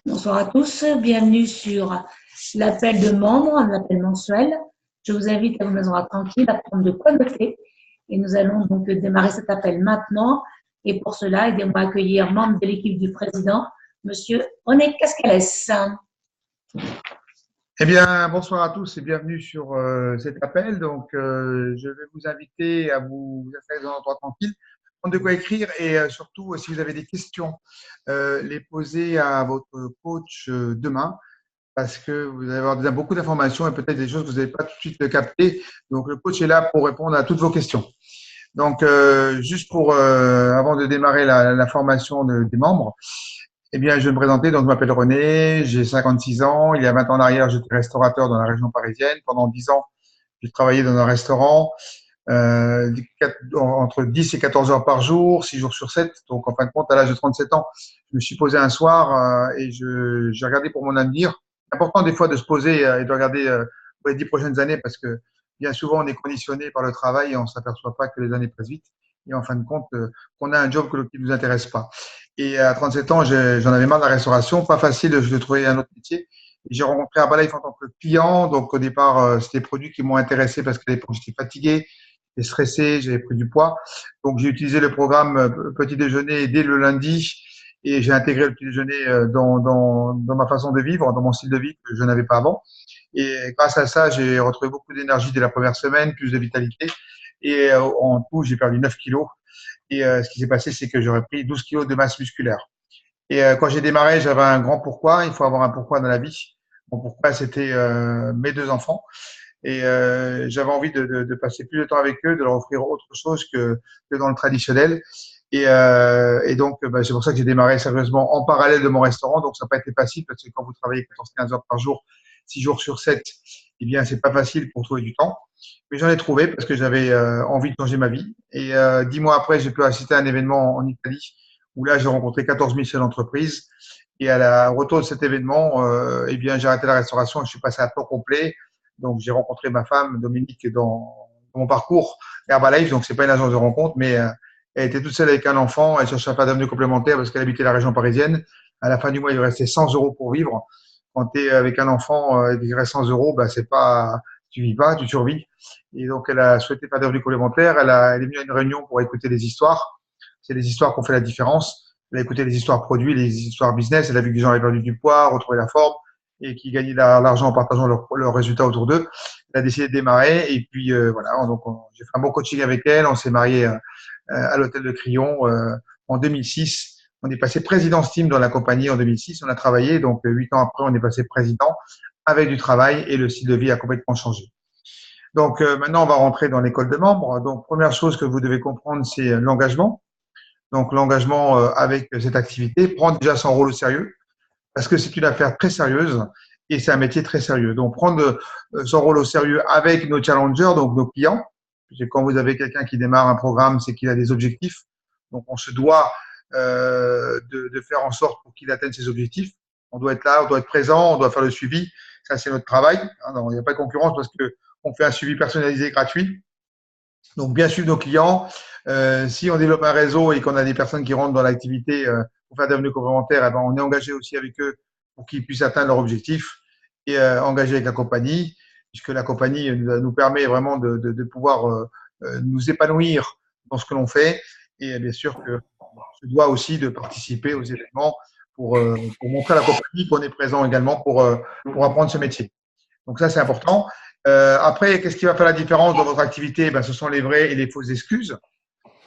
Bonsoir à tous, bienvenue sur l'appel de membres, un appel mensuel. Je vous invite à vous mettre tranquille, à prendre de quoi noter. Et nous allons donc démarrer cet appel maintenant. Et pour cela, aidez-moi à accueillir membre de l'équipe du président, Monsieur René Cascalès. Eh bien, bonsoir à tous et bienvenue sur cet appel. Donc, je vais vous inviter à vous installer dans un endroit tranquille, prendre de quoi écrire et surtout, si vous avez des questions, les poser à votre coach demain parce que vous allez avoir déjà beaucoup d'informations et peut-être des choses que vous n'avez pas tout de suite captées. Donc, le coach est là pour répondre à toutes vos questions. Donc, juste pour, avant de démarrer la formation des membres, eh bien, je vais me présenter. Donc, je m'appelle René, j'ai 56 ans. Il y a 20 ans en arrière, j'étais restaurateur dans la région parisienne. Pendant 10 ans, j'ai travaillé dans un restaurant entre 10 et 14 heures par jour, 6 jours sur 7. Donc, en fin de compte, à l'âge de 37 ans, je me suis posé un soir et j'ai regardé pour mon avenir. C'est important des fois de se poser et de regarder pour les 10 prochaines années parce que bien souvent, on est conditionné par le travail et on ne s'aperçoit pas que les années passent vite. Et en fin de compte, qu'on a un job qui ne nous intéresse pas. Et à 37 ans, j'en avais marre de la restauration. Pas facile de trouver un autre métier. Et j'ai rencontré Herbalife en tant que client. Donc, au départ, c'était des produits qui m'ont intéressé parce qu'à l'époque, j'étais fatigué, j'étais stressé, j'avais pris du poids. Donc, j'ai utilisé le programme petit déjeuner dès le lundi et j'ai intégré le petit déjeuner dans ma façon de vivre, dans mon style de vie que je n'avais pas avant. Et grâce à ça, j'ai retrouvé beaucoup d'énergie dès la première semaine, plus de vitalité. Et en tout, j'ai perdu 9 kilos. Et ce qui s'est passé, c'est que j'aurais pris 12 kilos de masse musculaire. Et quand j'ai démarré, j'avais un grand pourquoi. Il faut avoir un pourquoi dans la vie. Mon pourquoi, c'était mes 2 enfants. Et j'avais envie de passer plus de temps avec eux, de leur offrir autre chose que dans le traditionnel. Et donc, c'est pour ça que j'ai démarré sérieusement en parallèle de mon restaurant. Donc, ça n'a pas été facile parce que quand vous travaillez 14-15 heures par jour, 6 jours sur 7, eh bien, c'est pas facile pour trouver du temps. Mais j'en ai trouvé parce que j'avais envie de changer ma vie. Et 10 mois après, j'ai pu assister à un événement en Italie où là, j'ai rencontré 14 000 chefs d'entreprise. Et à la retour de cet événement, eh bien, j'ai arrêté la restauration et je suis passé à temps complet. Donc, j'ai rencontré ma femme, Dominique, dans mon parcours Herbalife. Donc, c'est pas une agence de rencontre, mais elle était toute seule avec un enfant. Elle cherchait à faire des revenus complémentaires parce qu'elle habitait la région parisienne. À la fin du mois, il lui restait 100 euros pour vivre. Quand tu es avec un enfant, il reste 100 euros, c'est pas, tu vis pas, tu survis. Et donc, elle a souhaité faire des revenus complémentaires. Elle est venue à une réunion pour écouter des histoires. C'est les histoires qu'on fait la différence. Elle a écouté les histoires produits, les histoires business. Elle a vu que les gens avaient perdu du poids, retrouvé la forme et qui gagnaient l'argent en partageant leurs résultats autour d'eux. Elle a décidé de démarrer et puis voilà. Donc, j'ai fait un bon coaching avec elle. On s'est mariés à l'hôtel de Crillon en 2006. On est passé présidence team dans la compagnie en 2006. On a travaillé. Donc, 8 ans après, on est passé président avec du travail et le style de vie a complètement changé. Donc, maintenant, on va rentrer dans l'école de membres. Donc, première chose que vous devez comprendre, c'est l'engagement. Donc, l'engagement avec cette activité, prendre déjà son rôle au sérieux parce que c'est une affaire très sérieuse et c'est un métier très sérieux. Donc, prendre son rôle au sérieux avec nos challengers, donc nos clients. Quand vous avez quelqu'un qui démarre un programme, c'est qu'il a des objectifs. Donc, on se doit de faire en sorte pour qu'il atteigne ses objectifs. On doit être là, on doit être présent, on doit faire le suivi. Ça, c'est notre travail. Il n'y a pas de concurrence parce qu'on fait un suivi personnalisé gratuit. Donc, bien suivre nos clients. Si on développe un réseau et qu'on a des personnes qui rentrent dans l'activité pour faire des revenus complémentaires, eh ben, on est engagé aussi avec eux pour qu'ils puissent atteindre leur objectif et engagé avec la compagnie, puisque la compagnie nous permet vraiment de pouvoir nous épanouir dans ce que l'on fait. Et bien sûr que se doit aussi de participer aux événements pour montrer à la compagnie qu'on est présent également pour apprendre ce métier. Donc ça, c'est important. Après, qu'est-ce qui va faire la différence dans votre activité? Ce sont les vraies et les fausses excuses.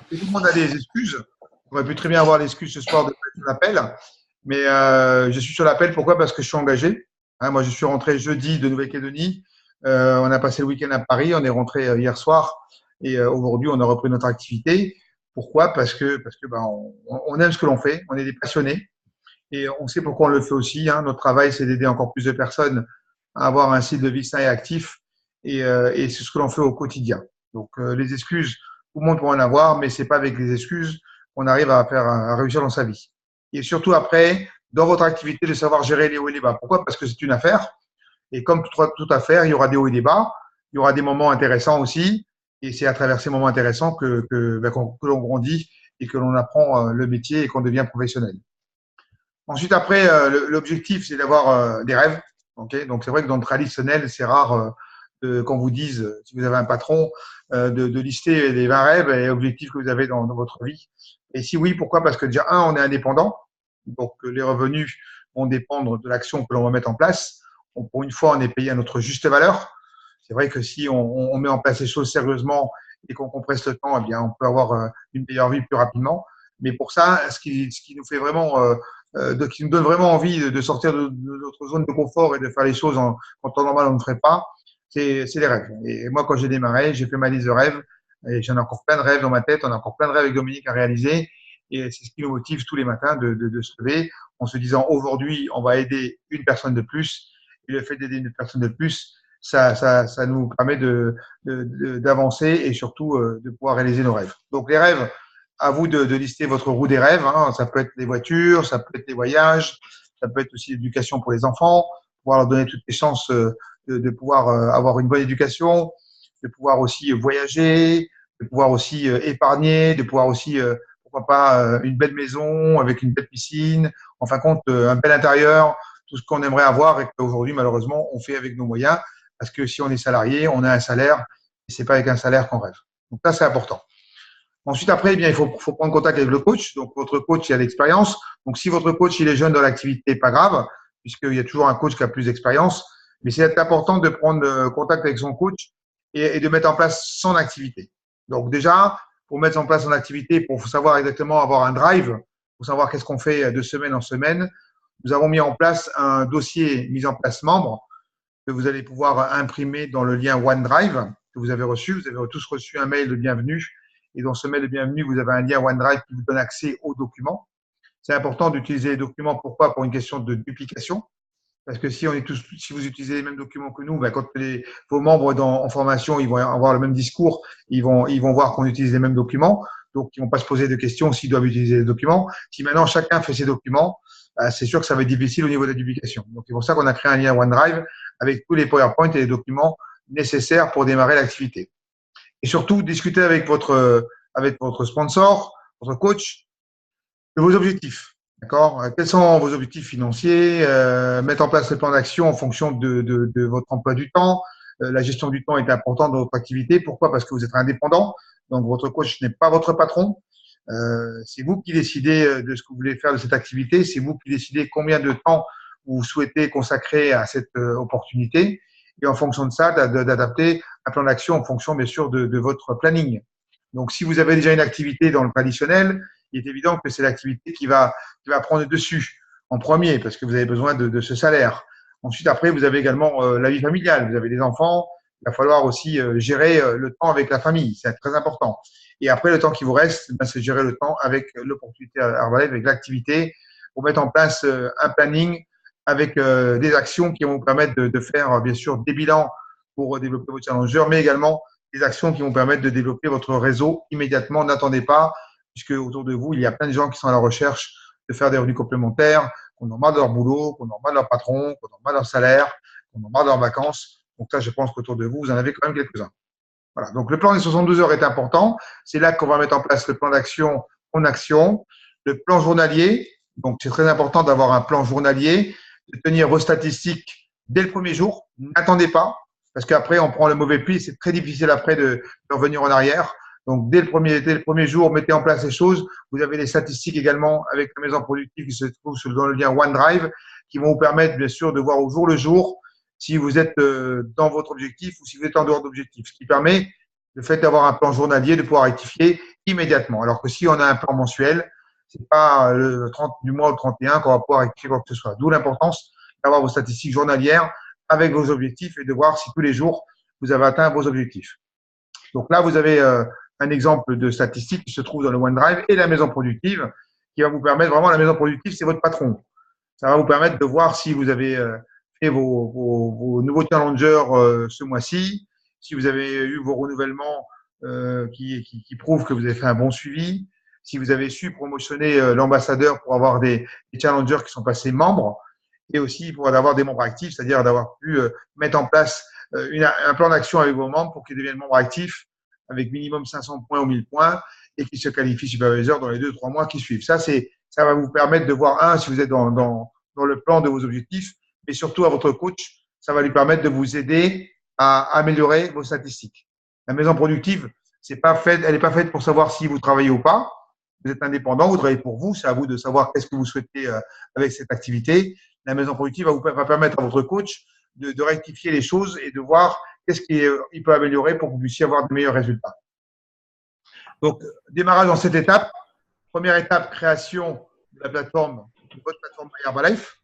Tout le monde a des excuses. On aurait pu très bien avoir l'excuse ce soir de faire sur l'appel, mais je suis sur l'appel. Pourquoi? Parce que je suis engagé. Moi, je suis rentré jeudi de Nouvelle-Calédonie. On a passé le week-end à Paris. On est rentré hier soir et aujourd'hui, on a repris notre activité. Pourquoi? Parce que on aime ce que l'on fait. On est des passionnés et on sait pourquoi on le fait aussi. Notre travail, c'est d'aider encore plus de personnes à avoir un style de vie sain et actif et c'est ce que l'on fait au quotidien. Donc, les excuses, tout le monde peut en avoir, mais c'est pas avec les excuses qu'on arrive à réussir dans sa vie. Et surtout après, dans votre activité, de savoir gérer les hauts et les bas. Pourquoi? Parce que c'est une affaire. Et comme toute affaire, il y aura des hauts et des bas. Il y aura des moments intéressants aussi. Et c'est à travers ces moments intéressants que l'on grandit et que l'on apprend le métier et qu'on devient professionnel. Ensuite, après, l'objectif, c'est d'avoir des rêves. Okay, donc, c'est vrai que dans le traditionnel, c'est rare qu'on vous dise, si vous avez un patron, de lister les 20 rêves et objectifs que vous avez dans votre vie. Et si oui, pourquoi? Parce que déjà, on est indépendant. Donc, les revenus vont dépendre de l'action que l'on va mettre en place. Donc, pour une fois, on est payé à notre juste valeur. C'est vrai que si on met en place les choses sérieusement et qu'on compresse le temps, eh bien, on peut avoir une meilleure vie plus rapidement. Mais pour ça, ce qui nous fait vraiment qui nous donne vraiment envie de sortir de notre zone de confort et de faire les choses quand en normal on ne ferait pas, c'est les rêves. Et moi, quand j'ai démarré, j'ai fait ma liste de rêves et j'en ai encore plein de rêves dans ma tête. On a encore plein de rêves avec Dominique à réaliser. Et c'est ce qui nous motive tous les matins de se lever en se disant aujourd'hui, on va aider une personne de plus. Et le fait d'aider une personne de plus, ça nous permet d'avancer et surtout de pouvoir réaliser nos rêves. Donc les rêves, à vous de lister votre roue des rêves. Hein. Ça peut être les voitures, ça peut être les voyages, ça peut être aussi l'éducation pour les enfants, pouvoir leur donner toutes les chances de pouvoir avoir une bonne éducation, de pouvoir aussi voyager, de pouvoir aussi épargner, de pouvoir aussi, pourquoi pas, une belle maison avec une belle piscine, en fin de compte, un bel intérieur, tout ce qu'on aimerait avoir et qu'aujourd'hui, malheureusement, on fait avec nos moyens. Parce que si on est salarié, on a un salaire et c'est pas avec un salaire qu'on rêve. Donc ça, c'est important. Ensuite, après, eh bien, il faut prendre contact avec le coach. Donc, votre coach, il a l'expérience. Donc, si votre coach, il est jeune dans l'activité, pas grave, puisqu'il y a toujours un coach qui a plus d'expérience. Mais c'est important de prendre contact avec son coach et de mettre en place son activité. Donc, déjà, pour mettre en place son activité, pour savoir exactement avoir un drive, pour savoir qu'est-ce qu'on fait de semaine en semaine, nous avons mis en place un dossier mis en place membre que vous allez pouvoir imprimer dans le lien OneDrive que vous avez reçu. Vous avez tous reçu un mail de bienvenue. Et dans ce mail de bienvenue, vous avez un lien OneDrive qui vous donne accès aux documents. C'est important d'utiliser les documents. Pourquoi? Pour une question de duplication. Parce que si vous utilisez les mêmes documents que nous, ben quand vos membres en formation, ils vont avoir le même discours, ils vont voir qu'on utilise les mêmes documents. Donc, ils vont pas se poser de questions s'ils doivent utiliser les documents. Si maintenant chacun fait ses documents, c'est sûr que ça va être difficile au niveau de la duplication. Donc, c'est pour ça qu'on a créé un lien OneDrive avec tous les PowerPoint et les documents nécessaires pour démarrer l'activité. Et surtout, discuter avec votre sponsor, votre coach, de vos objectifs. D'accord? Quels sont vos objectifs financiers? Mettre en place le plan d'action en fonction de votre emploi du temps. La gestion du temps est importante dans votre activité. Pourquoi? Parce que vous êtes indépendant. Donc, votre coach n'est pas votre patron. C'est vous qui décidez de ce que vous voulez faire de cette activité. C'est vous qui décidez combien de temps vous souhaitez consacrer à cette opportunité. Et en fonction de ça, d'adapter un plan d'action en fonction, bien sûr, de votre planning. Donc, si vous avez déjà une activité dans le traditionnel, il est évident que c'est l'activité qui va prendre le dessus en premier parce que vous avez besoin de ce salaire. Ensuite, après, vous avez également la vie familiale. Vous avez des enfants. Il va falloir aussi gérer le temps avec la famille. C'est très important. Et après, le temps qui vous reste, c'est gérer le temps avec l'opportunité Herbalife, avec l'activité, pour mettre en place un planning avec des actions qui vont vous permettre de faire, bien sûr, des bilans pour développer vos challengers, mais également des actions qui vont permettre de développer votre réseau immédiatement. N'attendez pas, puisque autour de vous, il y a plein de gens qui sont à la recherche de faire des revenus complémentaires, qu'on en marre de leur boulot, qu'on en marre de leur patron, qu'on en marre de leur salaire, qu'on en marre de leurs vacances. Donc ça, je pense qu'autour de vous, vous en avez quand même quelques-uns. Voilà. Donc le plan des 72 heures est important. C'est là qu'on va mettre en place le plan d'action en action, le plan journalier. Donc c'est très important d'avoir un plan journalier, de tenir vos statistiques dès le premier jour. N'attendez pas, parce qu'après on prend le mauvais pli. C'est très difficile après de revenir en arrière. Donc dès le premier jour, mettez en place les choses. Vous avez les statistiques également avec la maison productive qui se trouve dans le lien OneDrive, qui vont vous permettre bien sûr de voir au jour le jour si vous êtes dans votre objectif ou si vous êtes en dehors d'objectif, ce qui permet le fait d'avoir un plan journalier de pouvoir rectifier immédiatement. Alors que si on a un plan mensuel, c'est pas le 30 du mois ou le 31 qu'on va pouvoir rectifier quoi que ce soit. D'où l'importance d'avoir vos statistiques journalières avec vos objectifs et de voir si tous les jours vous avez atteint vos objectifs. Donc là, vous avez un exemple de statistique qui se trouve dans le OneDrive et la maison productive qui va vous permettre vraiment, la maison productive, c'est votre patron. Ça va vous permettre de voir si vous avez fait vos nouveaux challengers ce mois-ci, si vous avez eu vos renouvellements qui prouvent que vous avez fait un bon suivi, si vous avez su promotionner l'ambassadeur pour avoir des challengers qui sont passés membres et aussi pour avoir des membres actifs, c'est-à-dire d'avoir pu mettre en place un plan d'action avec vos membres pour qu'ils deviennent membres actifs avec minimum 500 points ou 1000 points et qu'ils se qualifient superviseurs dans les 2-3 mois qui suivent. Ça, c'est Ça va vous permettre de voir, si vous êtes dans le plan de vos objectifs, mais surtout à votre coach, ça va lui permettre de vous aider à améliorer vos statistiques. La maison productive, elle n'est pas faite pour savoir si vous travaillez ou pas. Vous êtes indépendant, vous travaillez pour vous, c'est à vous de savoir qu'est-ce que vous souhaitez avec cette activité. La maison productive va permettre à votre coach de rectifier les choses et de voir qu'est-ce qu'il peut améliorer pour que vous puissiez avoir de meilleurs résultats. Donc, démarrage dans cette étape. Première étape, création de la plateforme, de votre plateforme Herbalife.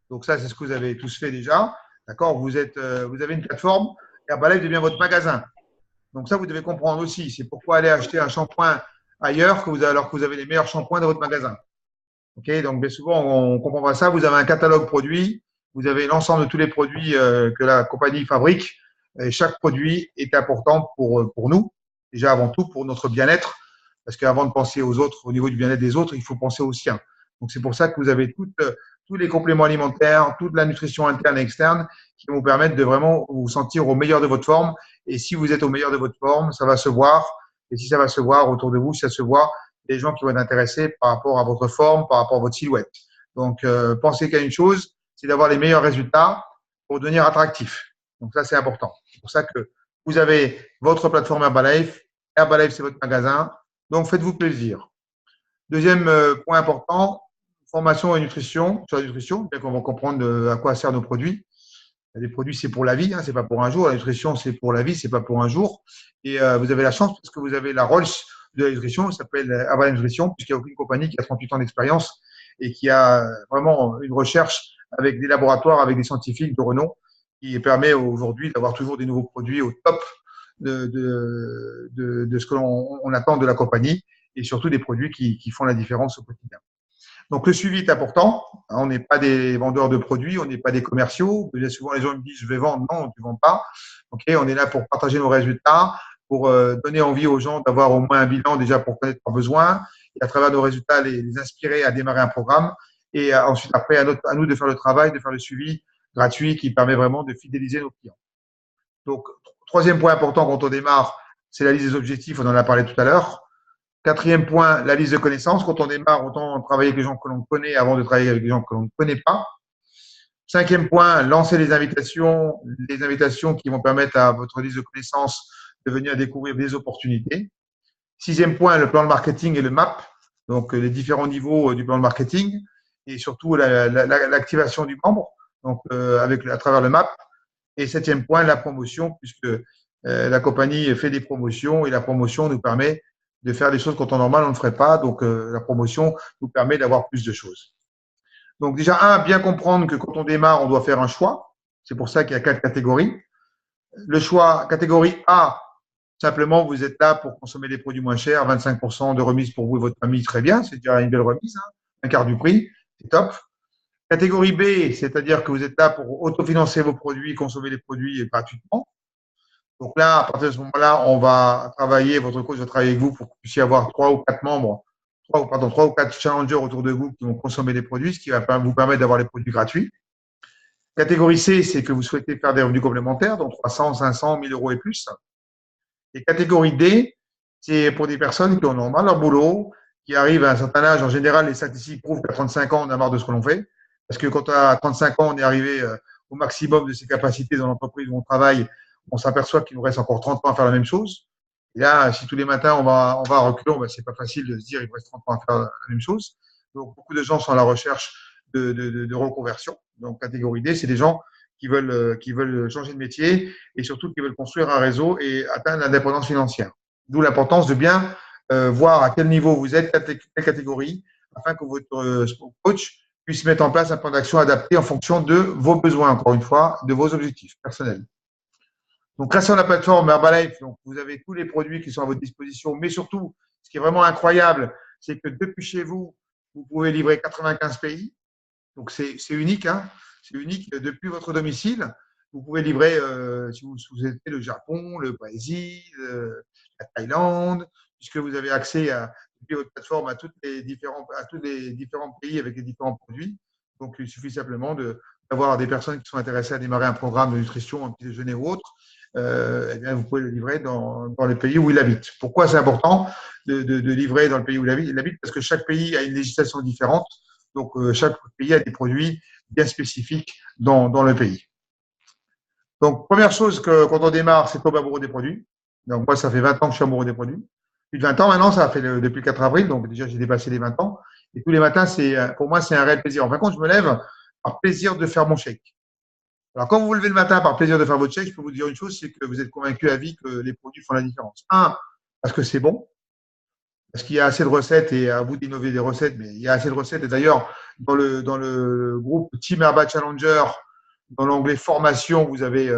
Donc, ça, c'est ce que vous avez tous fait déjà. D'accord, vous avez une plateforme, Herbalife devient votre magasin. Donc, ça, vous devez comprendre aussi. C'est pourquoi aller acheter un shampoing ailleurs alors que vous avez les meilleurs shampoings dans votre magasin. Ok, donc bien souvent, on ne comprend pas ça. Vous avez un catalogue produit, vous avez l'ensemble de tous les produits que la compagnie fabrique. Et chaque produit est important pour nous, déjà avant tout pour notre bien-être, parce qu'avant de penser aux autres, au niveau du bien-être des autres, il faut penser au sien. Donc, c'est pour ça que vous avez tous les compléments alimentaires, toute la nutrition interne et externe qui vont vous permettre de vraiment vous sentir au meilleur de votre forme. Et si vous êtes au meilleur de votre forme, ça va se voir. Et si ça va se voir autour de vous, ça se voit des gens qui vont être intéressés par rapport à votre forme, par rapport à votre silhouette. Donc, pensez qu'à une chose, c'est d'avoir les meilleurs résultats pour devenir attractif. Donc, ça, c'est important. C'est pour ça que vous avez votre plateforme Herbalife. Herbalife, c'est votre magasin. Donc, faites-vous plaisir. Deuxième point important, formation et nutrition, sur la nutrition, bien qu'on va comprendre à quoi servent nos produits. Les produits, c'est pour la vie, c'est pas pour un jour. La nutrition, c'est pour la vie, c'est pas pour un jour. Et vous avez la chance parce que vous avez la Rolls de la nutrition, ça s'appelle Herbalife Nutrition, puisqu'il n'y a aucune compagnie qui a 38 ans d'expérience et qui a vraiment une recherche avec des laboratoires, avec des scientifiques de renom, qui permet aujourd'hui d'avoir toujours des nouveaux produits au top de ce que l'on attend de la compagnie et surtout des produits qui font la différence au quotidien. Donc, le suivi est important. On n'est pas des vendeurs de produits, on n'est pas des commerciaux. Bien souvent, les gens me disent, je vais vendre. Non, tu ne vends pas. Okay, on est là pour partager nos résultats, pour donner envie aux gens d'avoir au moins un bilan déjà pour connaître leurs besoins et à travers nos résultats, les inspirer à démarrer un programme. Et ensuite, après, à nous de faire le travail, de faire le suivi gratuit qui permet vraiment de fidéliser nos clients. Donc, troisième point important quand on démarre, c'est la liste des objectifs. On en a parlé tout à l'heure. Quatrième point, la liste de connaissances. Quand on démarre, autant travailler avec les gens que l'on connaît avant de travailler avec les gens que l'on ne connaît pas. Cinquième point, lancer les invitations qui vont permettre à votre liste de connaissances de venir découvrir des opportunités. Sixième point, le plan de marketing et le MAP, donc les différents niveaux du plan de marketing et surtout l'activation du membre, donc à travers le MAP. Et septième point, la promotion, puisque la compagnie fait des promotions et la promotion nous permet de faire des choses qu'en temps normal, on ne ferait pas. Donc, la promotion nous permet d'avoir plus de choses. Donc, déjà, bien comprendre que quand on démarre, on doit faire un choix. C'est pour ça qu'il y a 4 catégories. Le choix, catégorie A, simplement, vous êtes là pour consommer des produits moins chers, 25% de remise pour vous et votre famille, très bien. C'est déjà une belle remise, un quart du prix, c'est top. Catégorie B, c'est-à-dire que vous êtes là pour autofinancer vos produits, consommer les produits gratuitement. Donc là, à partir de ce moment-là, on va travailler, votre coach va travailler avec vous pour que vous puissiez avoir 3 ou 4 membres, 3 ou 4 challengers autour de vous qui vont consommer des produits, ce qui va vous permettre d'avoir les produits gratuits. Catégorie C, c'est que vous souhaitez faire des revenus complémentaires, donc 300, 500, 1000 euros et plus. Et catégorie D, c'est pour des personnes qui ont normalement leur boulot, qui arrivent à un certain âge. En général, les statistiques prouvent qu'à 35 ans, on a marre de ce que l'on fait. Parce que quand à 35 ans, on est arrivé au maximum de ses capacités dans l'entreprise où on travaille, on s'aperçoit qu'il nous reste encore 30 ans à faire la même chose. Et là, si tous les matins, on va reculer, c'est pas facile de se dire qu'il nous reste 30 ans à faire la même chose. Donc, beaucoup de gens sont à la recherche de reconversion. Donc, catégorie D, c'est des gens qui veulent changer de métier et surtout qui veulent construire un réseau et atteindre l'indépendance financière. D'où l'importance de bien voir à quel niveau vous êtes, quelle catégorie, afin que votre coach puisse mettre en place un plan d'action adapté en fonction de vos besoins, encore une fois, de vos objectifs personnels. Donc, grâce à la plateforme Herbalife, donc, vous avez tous les produits qui sont à votre disposition, mais surtout, ce qui est vraiment incroyable, c'est que depuis chez vous, vous pouvez livrer 95 pays. Donc, c'est unique, c'est unique. Depuis votre domicile, vous pouvez livrer, si vous êtes le Japon, le Brésil, la Thaïlande, puisque vous avez accès depuis votre plateforme à tous les différents pays avec les différents produits. Donc, il suffit simplement d'avoir des personnes qui sont intéressées à démarrer un programme de nutrition, un petit déjeuner ou autre, eh bien, vous pouvez le livrer dans le pays où il habite. Pourquoi c'est important de livrer dans le pays où il habite? Parce que chaque pays a une législation différente. Donc, chaque pays a des produits bien spécifiques dans le pays. Donc, première chose quand on démarre, c'est tomber amoureux des produits. Donc, moi, ça fait 20 ans que je suis amoureux des produits. Plus de 20 ans maintenant, ça fait depuis le 4 avril. Donc, déjà, j'ai dépassé les 20 ans. Et tous les matins, pour moi, c'est un réel plaisir. En fin de compte, je me lève par plaisir de faire mon shake. Alors, quand vous vous levez le matin par plaisir de faire votre shake, je peux vous dire une chose, c'est que vous êtes convaincu à vie que les produits font la différence. Un, parce que c'est bon, parce qu'il y a assez de recettes et à vous d'innover des recettes, mais il y a assez de recettes. Et d'ailleurs, dans le groupe Team Herba Challenger, dans l'onglet formation, vous avez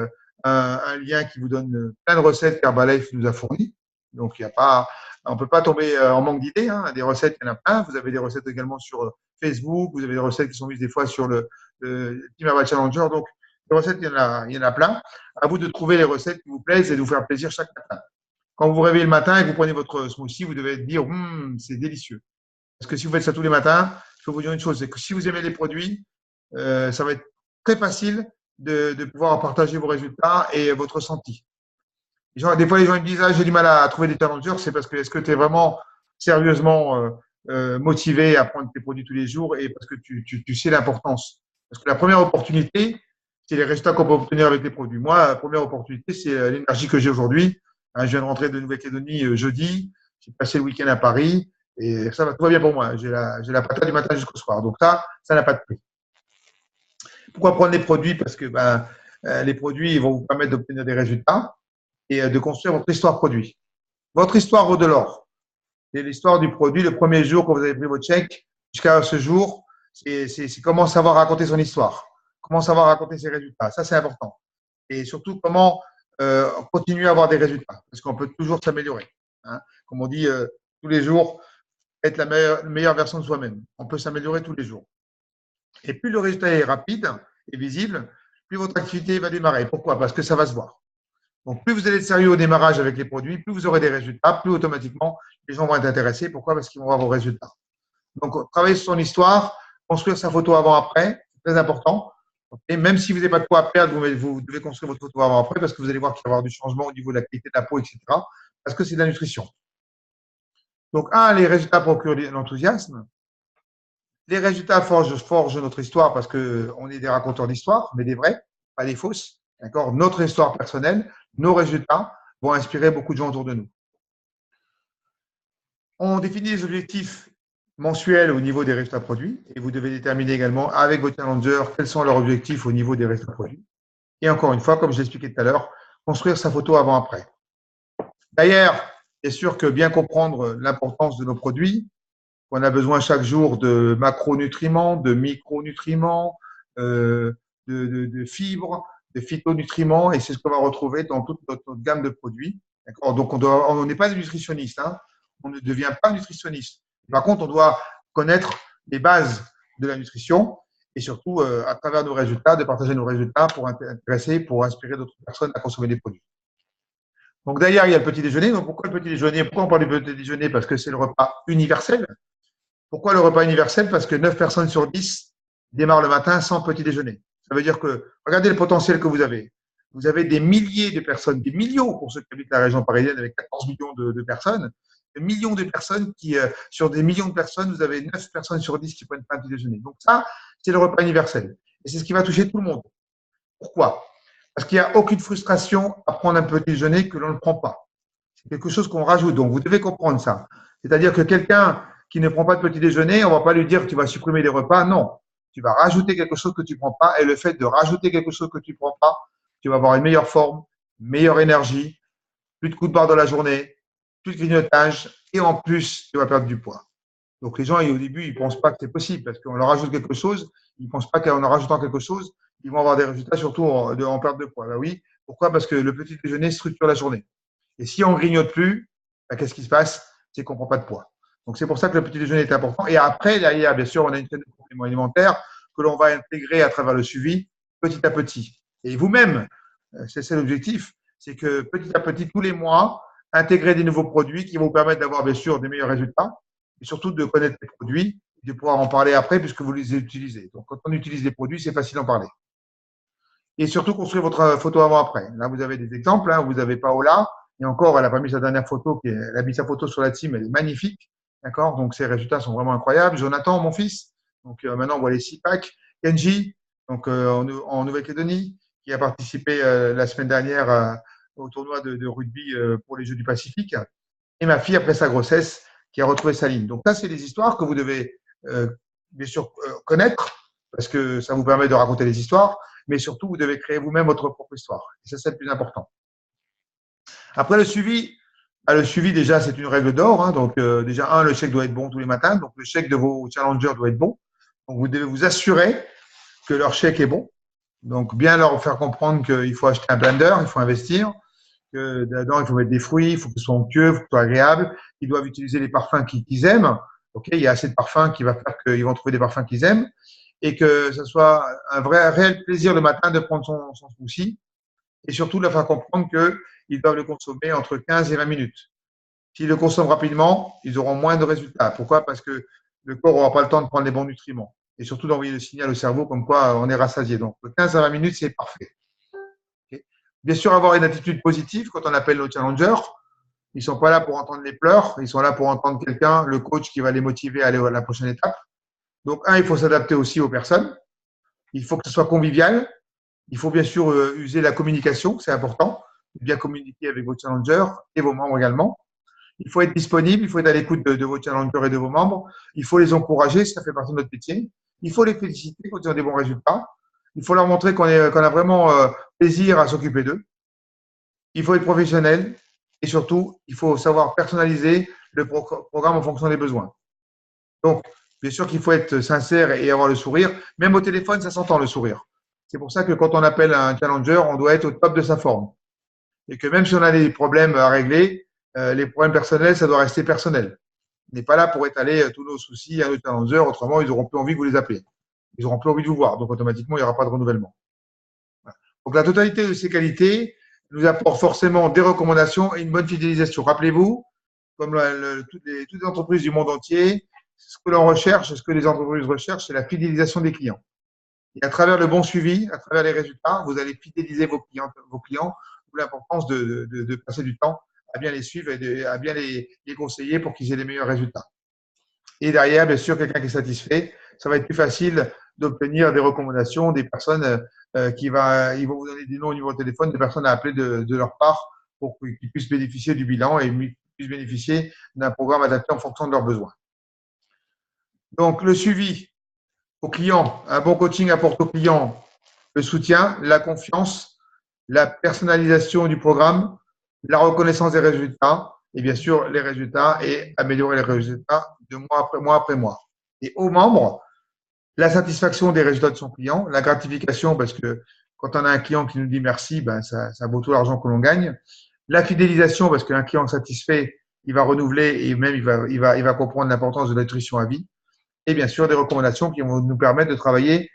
un lien qui vous donne plein de recettes qu'Herbalife nous a fournies. Donc, il y a pas, on ne peut pas tomber en manque d'idées. Hein. Des recettes, il y en a plein. Vous avez des recettes également sur Facebook. Vous avez des recettes qui sont mises des fois sur le Team Herba Challenger. Donc, les recettes, il y en a plein. À vous de trouver les recettes qui vous plaisent et de vous faire plaisir chaque matin. Quand vous vous réveillez le matin et que vous prenez votre smoothie, vous devez dire c'est délicieux. Parce que si vous faites ça tous les matins, je peux vous dire une chose, c'est que si vous aimez les produits, ça va être très facile de pouvoir partager vos résultats et votre ressenti. Des fois, les gens me disent j'ai du mal à trouver des challengers, c'est parce que est-ce que tu es vraiment sérieusement motivé à prendre tes produits tous les jours et parce que tu sais l'importance. Parce que la première opportunité, c'est les résultats qu'on peut obtenir avec les produits. Moi, la première opportunité, c'est l'énergie que j'ai aujourd'hui. Je viens de rentrer de Nouvelle-Calédonie jeudi. J'ai passé le week-end à Paris et ça va, tout va bien pour moi. J'ai la patate du matin jusqu'au soir. Donc ça n'a pas de prix. Pourquoi prendre les produits? Parce que les produits ils vont vous permettre d'obtenir des résultats et de construire votre histoire produit. Votre histoire vaut de l'or. C'est l'histoire du produit. Le premier jour quand vous avez pris votre chèque jusqu'à ce jour, c'est comment savoir raconter son histoire, comment savoir raconter ses résultats. Ça, c'est important. Et surtout, comment continuer à avoir des résultats. Parce qu'on peut toujours s'améliorer. Hein. Comme on dit tous les jours, être la meilleure version de soi-même. On peut s'améliorer tous les jours. Et plus le résultat est rapide et visible, plus votre activité va démarrer. Pourquoi? Parce que ça va se voir. Donc, plus vous allez être sérieux au démarrage avec les produits, plus vous aurez des résultats, plus automatiquement les gens vont être intéressés. Pourquoi? Parce qu'ils vont voir vos résultats. Donc, travailler sur son histoire, construire sa photo avant-après, c'est très important. Et même si vous n'avez pas de quoi à perdre, vous devez construire votre photo avant-après parce que vous allez voir qu'il va y avoir du changement au niveau de la qualité de la peau, etc. Parce que c'est de la nutrition. Donc, les résultats procurent l'enthousiasme. Les résultats forgent notre histoire parce qu'on est des raconteurs d'histoire, mais des vrais, pas des fausses. D'accord? Notre histoire personnelle, nos résultats vont inspirer beaucoup de gens autour de nous. On définit les objectifs mensuels au niveau des résultats produits et vous devez déterminer également avec vos challengers quels sont leurs objectifs au niveau des résultats produits. Et encore une fois, comme je l'expliquais tout à l'heure, construire sa photo avant-après. D'ailleurs, c'est sûr que bien comprendre l'importance de nos produits, qu'on a besoin chaque jour de macronutriments, de micronutriments, de fibres, de phytonutriments, et c'est ce qu'on va retrouver dans toute notre gamme de produits. Donc, on n'est pas des nutritionnistes, hein. On ne devient pas nutritionniste. Par contre, on doit connaître les bases de la nutrition et surtout, à travers nos résultats, de partager nos résultats pour intéresser, pour inspirer d'autres personnes à consommer des produits. Donc, d'ailleurs, il y a le petit déjeuner. Donc, pourquoi le petit déjeuner? Pourquoi on parle du petit déjeuner? Parce que c'est le repas universel. Pourquoi le repas universel? Parce que 9 personnes sur 10 démarrent le matin sans petit déjeuner. Ça veut dire que, regardez le potentiel que vous avez. Vous avez des milliers de personnes, des millions pour ceux qui habitent la région parisienne avec 14 millions de personnes, des millions de personnes sur des millions de personnes, vous avez 9 personnes sur 10 qui prennent pas un petit déjeuner. Donc ça, c'est le repas universel. Et c'est ce qui va toucher tout le monde. Pourquoi? Parce qu'il n'y a aucune frustration à prendre un petit déjeuner que l'on ne prend pas. C'est quelque chose qu'on rajoute. Donc, vous devez comprendre ça. C'est-à-dire que quelqu'un qui ne prend pas de petit déjeuner, on ne va pas lui dire que tu vas supprimer des repas. Non. Tu vas rajouter quelque chose que tu ne prends pas. Et le fait de rajouter quelque chose que tu ne prends pas, tu vas avoir une meilleure forme, meilleure énergie, plus de coups de barre dans la journée, plus de grignotage. Et en plus, tu vas perdre du poids. Donc, les gens, au début, ils ne pensent pas que c'est possible parce qu'on leur rajoute quelque chose. Ils ne pensent pas qu'en leur rajoutant quelque chose, ils vont avoir des résultats, surtout en perte de poids. Ben oui. Pourquoi? Parce que le petit déjeuner structure la journée. Et si on ne grignote plus, ben, qu'est-ce qui se passe? C'est qu'on ne prend pas de poids. Donc, c'est pour ça que le petit déjeuner est important. Et après, derrière, bien sûr, on a une chaîne de compléments alimentaires que l'on va intégrer à travers le suivi petit à petit. Et vous-même, c'est l'objectif, c'est que petit à petit, tous les mois, intégrer des nouveaux produits qui vont vous permettre d'avoir, bien sûr, des meilleurs résultats et surtout de connaître les produits et de pouvoir en parler après puisque vous les utilisez. Donc, quand on utilise les produits, c'est facile d'en parler. Et surtout, construire votre photo avant-après. Là, vous avez des exemples. Hein, vous avez Paola. Et encore, elle n'a pas mis sa dernière photo. Elle a mis sa photo sur la team. Elle est magnifique. D'accord. Donc, ses résultats sont vraiment incroyables. Jonathan, mon fils. Donc, maintenant, on voit les 6 packs. Kenji, donc, en Nouvelle-Calédonie, qui a participé la semaine dernière au tournoi de rugby pour les Jeux du Pacifique. Et ma fille, après sa grossesse, qui a retrouvé sa ligne. Donc, ça, c'est des histoires que vous devez bien sûr connaître, parce que ça vous permet de raconter les histoires, mais surtout, vous devez créer vous-même votre propre histoire. Et ça, c'est le plus important. Après, le suivi, déjà, c'est une règle d'or. Hein. Donc, déjà, le chèque doit être bon tous les matins. Donc, le chèque de vos challengers doit être bon. Donc, vous devez vous assurer que leur chèque est bon. Donc, bien leur faire comprendre qu'il faut acheter un blender, il faut investir, que dedans, il faut mettre des fruits, il faut que ce soit onctueux, il faut que ce soit agréable, qu'ils doivent utiliser les parfums qu'ils aiment. Ok, il y a assez de parfums qui va faire qu'ils vont trouver des parfums qu'ils aiment et que ce soit un réel plaisir le matin de prendre son smoothie et surtout de leur faire comprendre qu'ils doivent le consommer entre 15 et 20 minutes. S'ils le consomment rapidement, ils auront moins de résultats. Pourquoi? Parce que le corps n'aura pas le temps de prendre les bons nutriments et surtout d'envoyer le signal au cerveau comme quoi on est rassasié. Donc, 15 à 20 minutes, c'est parfait. Okay. Bien sûr, avoir une attitude positive quand on appelle nos challengers. Ils ne sont pas là pour entendre les pleurs, ils sont là pour entendre quelqu'un, le coach qui va les motiver à aller à la prochaine étape. Donc, il faut s'adapter aussi aux personnes. Il faut que ce soit convivial. Il faut bien sûr user la communication, c'est important. Bien communiquer avec vos challengers et vos membres également. Il faut être disponible, il faut être à l'écoute de vos challengers et de vos membres. Il faut les encourager, ça fait partie de notre métier. Il faut les féliciter quand ils ont des bons résultats. Il faut leur montrer qu'on a vraiment plaisir à s'occuper d'eux. Il faut être professionnel et surtout, il faut savoir personnaliser le programme en fonction des besoins. Donc, bien sûr qu'il faut être sincère et avoir le sourire. Même au téléphone, ça s'entend le sourire. C'est pour ça que quand on appelle un challenger, on doit être au top de sa forme. Et que même si on a des problèmes à régler, les problèmes personnels, ça doit rester personnel. On n'est pas là pour étaler tous nos soucis à nos challengers, autrement, ils n'auront plus envie que vous les appelez. Ils n'auront plus envie de vous voir. Donc, automatiquement, il n'y aura pas de renouvellement. Voilà. Donc, la totalité de ces qualités nous apporte forcément des recommandations et une bonne fidélisation. Rappelez-vous, comme toutes les entreprises du monde entier, ce que l'on recherche, ce que les entreprises recherchent, c'est la fidélisation des clients. Et à travers le bon suivi, à travers les résultats, vous allez fidéliser vos clients, d'où l'importance de passer du temps à bien les suivre et à bien les conseiller pour qu'ils aient les meilleurs résultats. Et derrière, bien sûr, quelqu'un qui est satisfait, ça va être plus facile d'obtenir des recommandations, des personnes ils vont vous donner des noms au numéro de téléphone, des personnes à appeler de leur part pour qu'ils puissent bénéficier du bilan et puissent bénéficier d'un programme adapté en fonction de leurs besoins. Donc, le suivi aux clients, un bon coaching apporte aux clients le soutien, la confiance, la personnalisation du programme, la reconnaissance des résultats et bien sûr les résultats et améliorer les résultats de mois après mois après mois. Et aux membres, la satisfaction des résultats de son client, la gratification parce que quand on a un client qui nous dit merci, ben ça vaut tout l'argent que l'on gagne. La fidélisation parce qu'un client satisfait, il va renouveler et même il va comprendre l'importance de la nutrition à vie. Et bien sûr, des recommandations qui vont nous permettre de travailler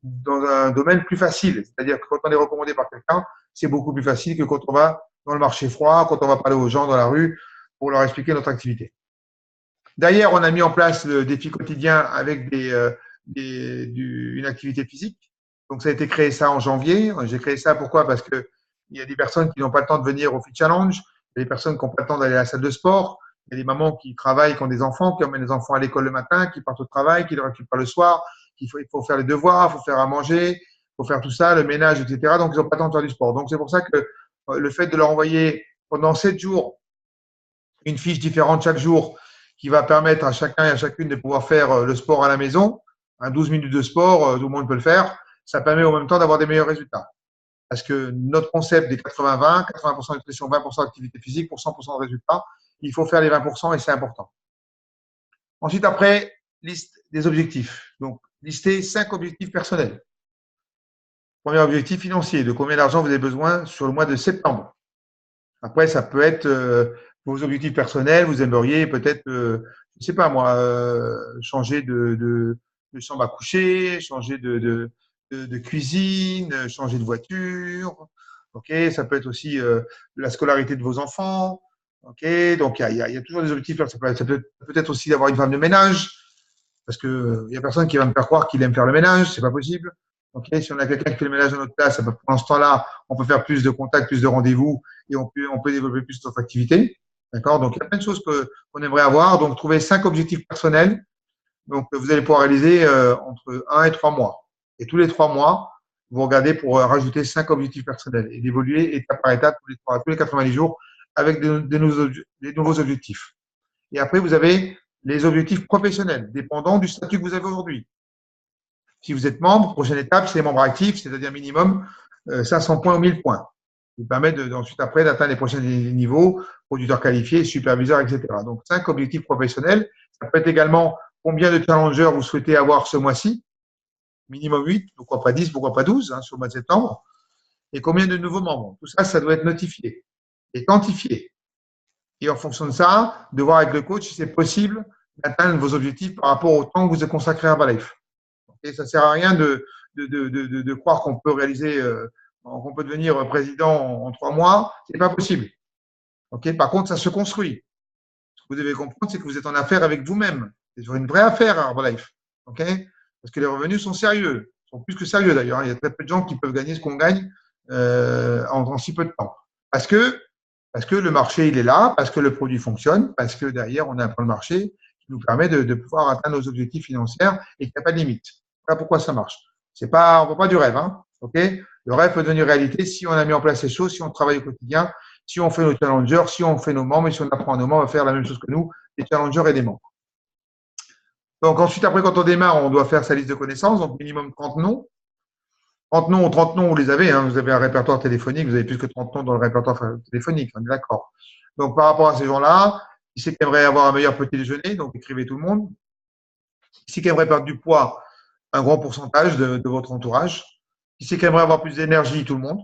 dans un domaine plus facile. C'est-à-dire que quand on est recommandé par quelqu'un, c'est beaucoup plus facile que quand on va dans le marché froid, quand on va parler aux gens dans la rue pour leur expliquer notre activité. D'ailleurs, on a mis en place le défi quotidien avec une activité physique. Donc, ça a été créé ça en janvier. J'ai créé ça pourquoi? Parce que il y a des personnes qui n'ont pas le temps de venir au Fit Challenge, il y a des personnes qui n'ont pas le temps d'aller à la salle de sport, il y a des mamans qui travaillent, qui ont des enfants, qui emmènent les enfants à l'école le matin, qui partent au travail, qui les récupèrent le soir, il faut faire les devoirs, il faut faire à manger, il faut faire tout ça, le ménage, etc. Donc, ils n'ont pas le temps de faire du sport. Donc, c'est pour ça que le fait de leur envoyer pendant 7 jours une fiche différente chaque jour qui va permettre à chacun et à chacune de pouvoir faire le sport à la maison, 12 minutes de sport, tout le monde peut le faire, ça permet en même temps d'avoir des meilleurs résultats. Parce que notre concept des 80-20, 80% de nutrition, 20% d'activité physique pour 100% de résultats, il faut faire les 20% et c'est important. Ensuite, après, liste des objectifs. Donc, listez 5 objectifs personnels. Premier objectif financier, de combien d'argent vous avez besoin sur le mois de septembre. Après, ça peut être vos objectifs personnels, vous aimeriez peut-être, je ne sais pas moi, changer de chambre à coucher, changer de cuisine, changer de voiture. Ok, ça peut être aussi la scolarité de vos enfants. Ok, donc il y a toujours des objectifs. Ça peut être aussi d'avoir une femme de ménage, parce que il y a personne qui va me faire croire qu'il aime faire le ménage, c'est pas possible. Okay, si on a quelqu'un qui fait le ménage à notre place, pendant ce temps-là, on peut faire plus de contacts, plus de rendez-vous et on peut développer plus notre activité. D'accord? Donc, il y a plein de choses qu'on aimerait avoir. Donc, trouver 5 objectifs personnels. Donc, vous allez pouvoir réaliser entre 1 et 3 mois. Et tous les 3 mois, vous regardez pour rajouter 5 objectifs personnels et d'évoluer étape par étape tous les 90 jours avec des nouveaux objectifs. Et après, vous avez les objectifs professionnels, dépendant du statut que vous avez aujourd'hui. Si vous êtes membre, prochaine étape, c'est les membres actifs, c'est-à-dire minimum 500 points ou 1000 points. Ça vous permet ensuite après d'atteindre les prochains niveaux, producteur qualifié, superviseur, etc. Donc, 5 objectifs professionnels. Ça peut être également combien de challengers vous souhaitez avoir ce mois-ci. Minimum 8, pourquoi pas 10, pourquoi pas 12 sur le mois de septembre. Et combien de nouveaux membres. Tout ça, ça doit être notifié et quantifié. Et en fonction de ça, de voir avec le coach si c'est possible d'atteindre vos objectifs par rapport au temps que vous avez consacré à Herbalife. Et ça ne sert à rien de croire qu'on peut réaliser, qu'on peut devenir président en 3 mois. Ce n'est pas possible. Okay, par contre, ça se construit. Ce que vous devez comprendre, c'est que vous êtes en affaire avec vous-même. C'est une vraie affaire à Herbalife. Okay, parce que les revenus sont sérieux. Ils sont plus que sérieux d'ailleurs. Il y a très peu de gens qui peuvent gagner ce qu'on gagne en si peu de temps. Parce que le marché, il est là, parce que le produit fonctionne, parce que derrière, on a un plan de marché qui nous permet de pouvoir atteindre nos objectifs financiers et qu'il n'y a pas de limite. Voilà pourquoi ça marche. On ne veut pas du rêve. Hein, okay, le rêve peut devenir réalité si on a mis en place ces choses, si on travaille au quotidien, si on fait nos challengers, si on fait nos membres et si on apprend à nos membres à faire la même chose que nous, les challengers et les membres. Donc ensuite, après, quand on démarre, on doit faire sa liste de connaissances, donc minimum 30 noms. 30 noms, vous les avez. Hein, vous avez un répertoire téléphonique, vous avez plus que 30 noms dans le répertoire téléphonique, on est d'accord. Donc par rapport à ces gens-là, qui c'est qui aimerait avoir un meilleur petit déjeuner, donc écrivez tout le monde. Qui c'est qui aimerait perdre du poids, un grand pourcentage de votre entourage. Qui c'est qui aimerait avoir plus d'énergie, tout le monde.